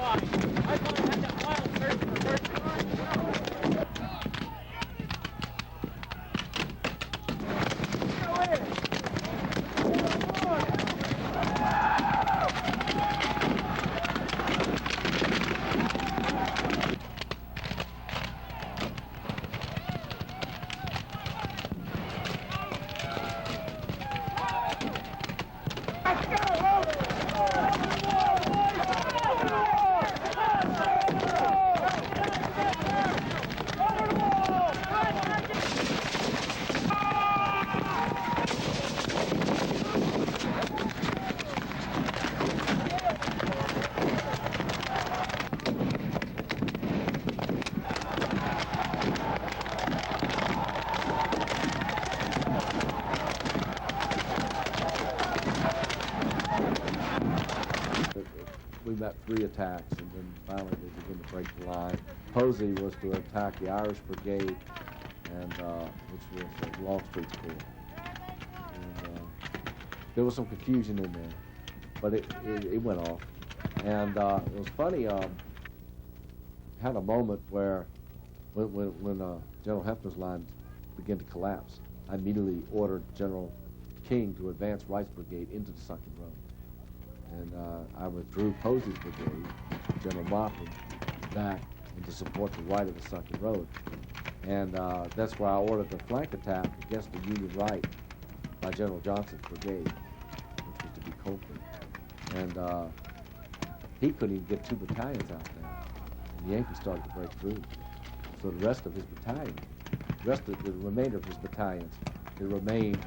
I thought I had that wild search for the first time. We met 3 attacks, and then finally they began to break the line. Posey was to attack the Irish Brigade, and which was Longstreet's corps. And there was some confusion in there, but it went off. And it was funny. Had a moment where, when General Hefner's lines began to collapse, I immediately ordered General King to advance Wright's brigade into the sunken road. And I withdrew Posey's brigade, General Moffett, back into support the right of the sunken road. And that's why I ordered the flank attack against the Union right by General Johnson's brigade, which was to be Copeland. And he couldn't even get 2 battalions out there. And the Yankees started to break through. So the rest of his battalion, the remainder of his battalions, they remained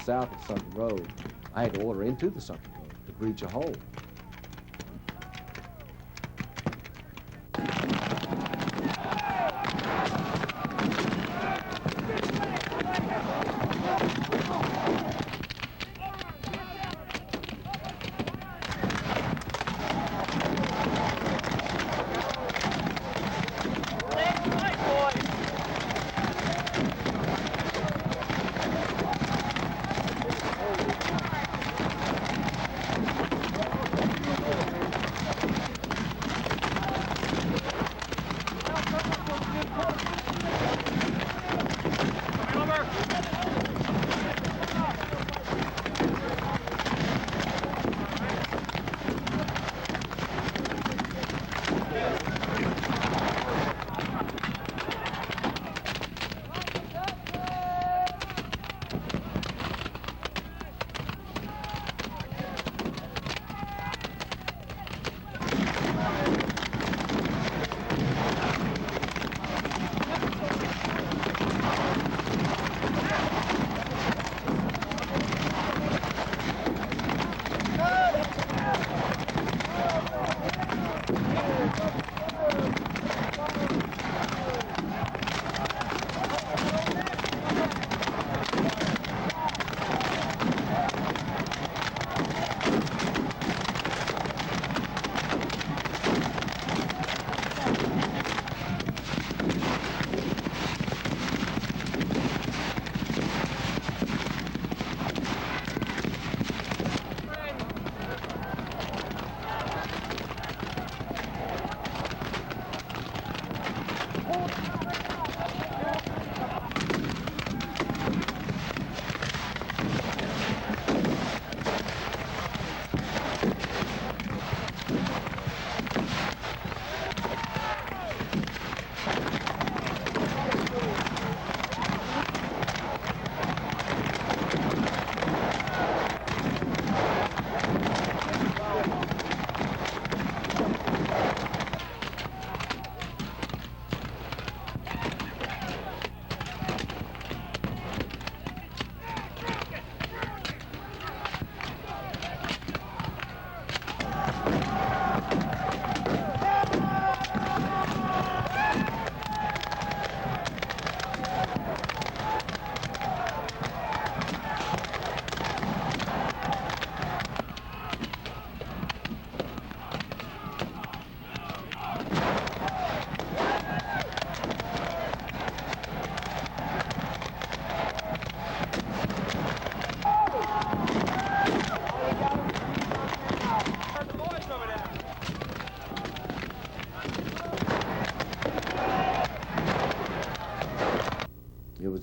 south of the sunken road. I had to order into the sunken road to breach a hole.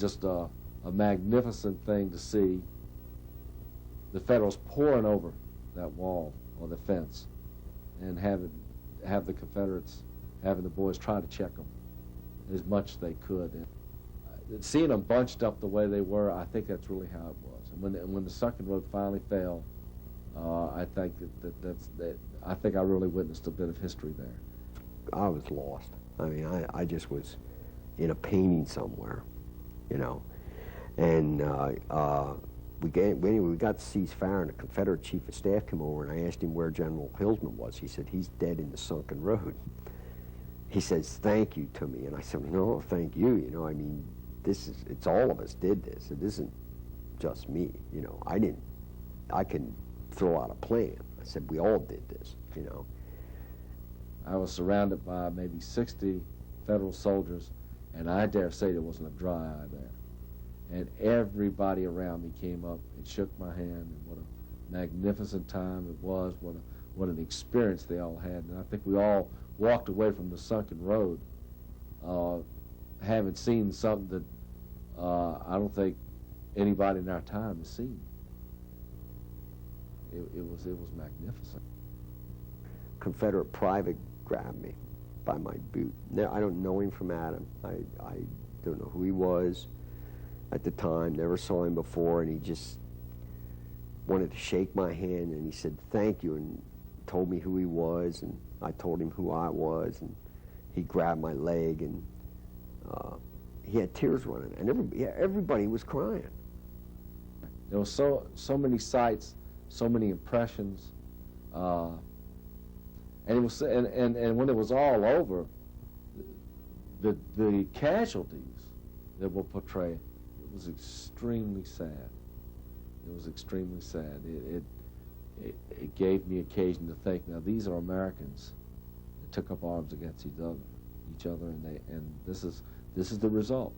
just a magnificent thing to see the Federals pouring over that wall or the fence and have the Confederates having the boys try to check them as much as they could. And seeing them bunched up the way they were, I think that's really how it was. And when the sunken road finally fell, I think I think I really witnessed a bit of history there. I was lost. I mean, I just was in a painting somewhere, you know. And we got to ceasefire, and the Confederate chief of staff came over, and I asked him where General Hillsman was. He said, he's dead in the sunken road. He says, thank you to me. And I said, no, thank you. You know, I mean, it's all of us did this. It isn't just me, you know. I can throw out a plan. I said, we all did this, you know. I was surrounded by maybe 60 Federal soldiers, and I dare say there wasn't a dry eye there. And everybody around me came up and shook my hand, and what a magnificent time it was, what an experience they all had. And I think we all walked away from the sunken road having seen something that I don't think anybody in our time has seen. It was magnificent. Confederate private grabbed me by my boot. Now, I don't know him from Adam. I don't know who he was at the time, never saw him before, and he just wanted to shake my hand, and he said, thank you, and told me who he was, and I told him who I was, and he grabbed my leg, and he had tears running, and everybody was crying. There were so many sights, so many impressions, and it was and when it was all over, the casualties that were portrayed, it was extremely sad. It was extremely sad. It gave me occasion to think, now these are Americans that took up arms against each other, and this is the result.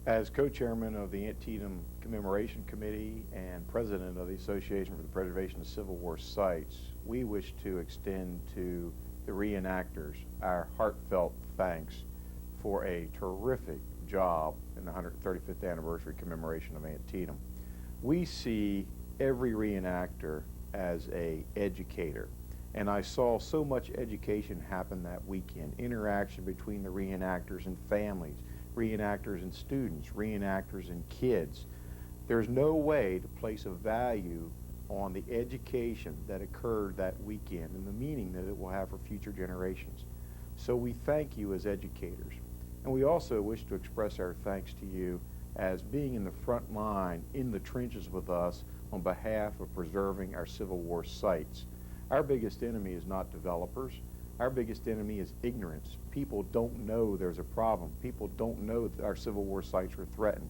As co-chairman of the Antietam Commemoration Committee and president of the Association for the Preservation of Civil War Sites, we wish to extend to the reenactors our heartfelt thanks for a terrific job in the 135th anniversary commemoration of Antietam. We see every reenactor as an educator, and I saw so much education happen that weekend, interaction between the reenactors and families, reenactors and students, reenactors and kids. There's no way to place a value on the education that occurred that weekend and the meaning that it will have for future generations. So we thank you as educators. And we also wish to express our thanks to you as being in the front line, in the trenches with us on behalf of preserving our Civil War sites. Our biggest enemy is not developers. Our biggest enemy is ignorance. People don't know there's a problem. People don't know that our Civil War sites are threatened.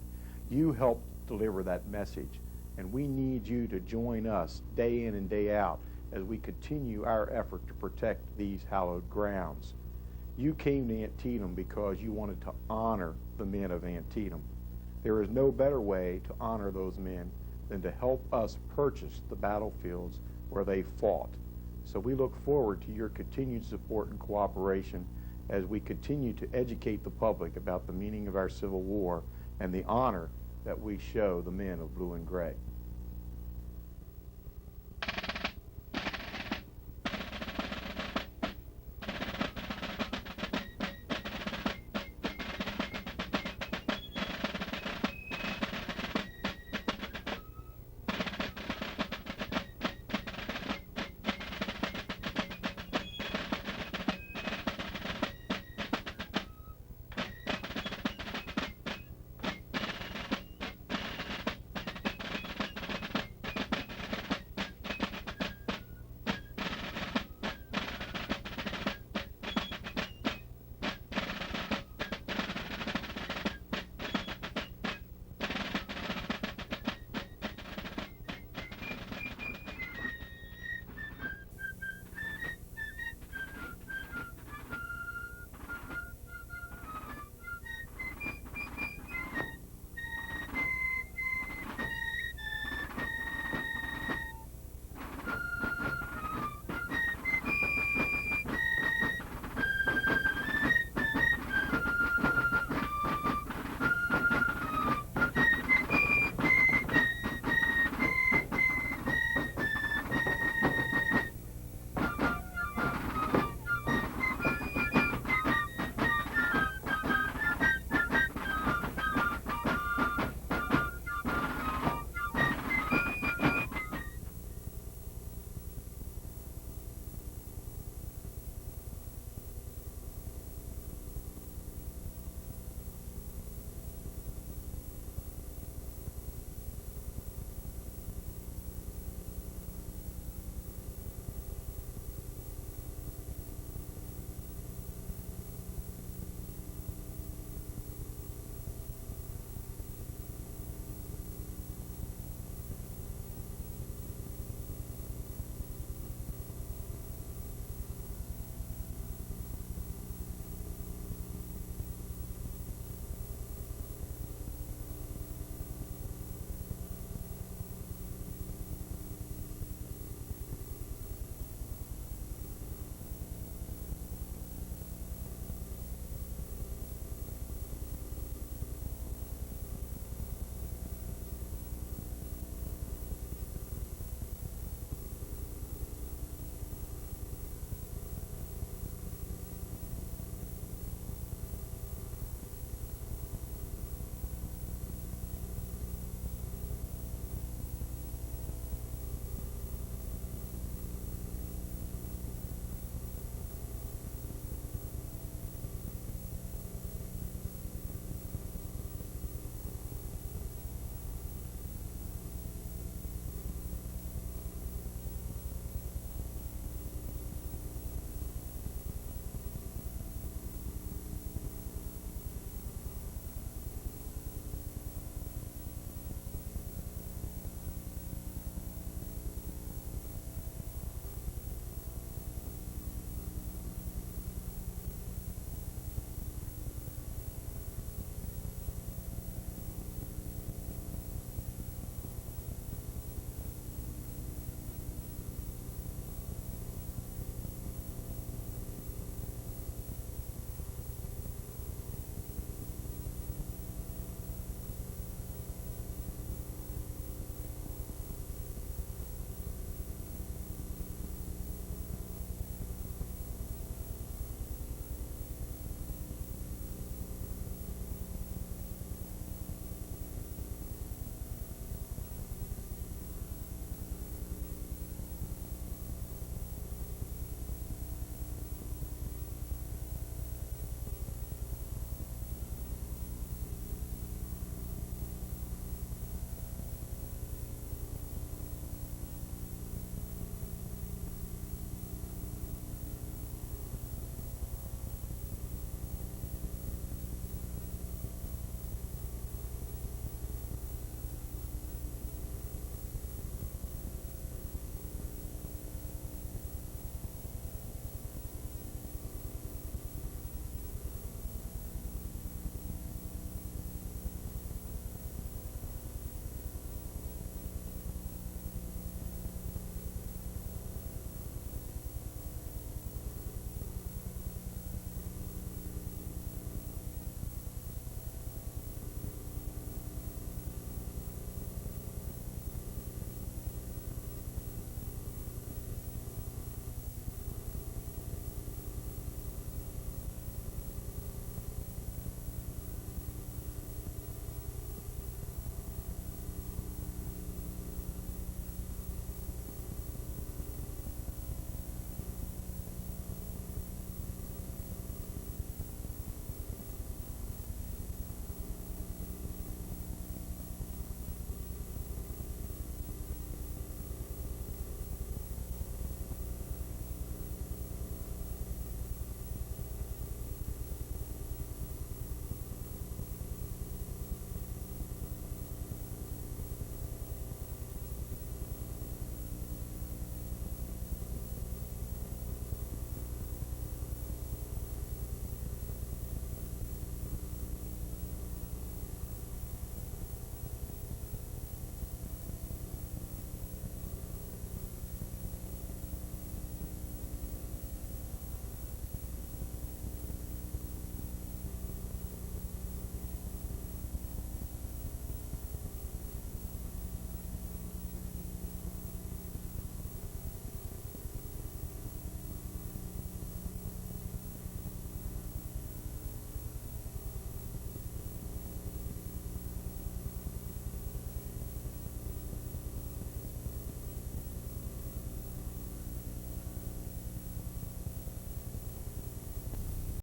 You helped deliver that message, and we need you to join us day in and day out as we continue our effort to protect these hallowed grounds. You came to Antietam because you wanted to honor the men of Antietam. There is no better way to honor those men than to help us purchase the battlefields where they fought. So we look forward to your continued support and cooperation as we continue to educate the public about the meaning of our Civil War and the honor that we show the men of blue and gray.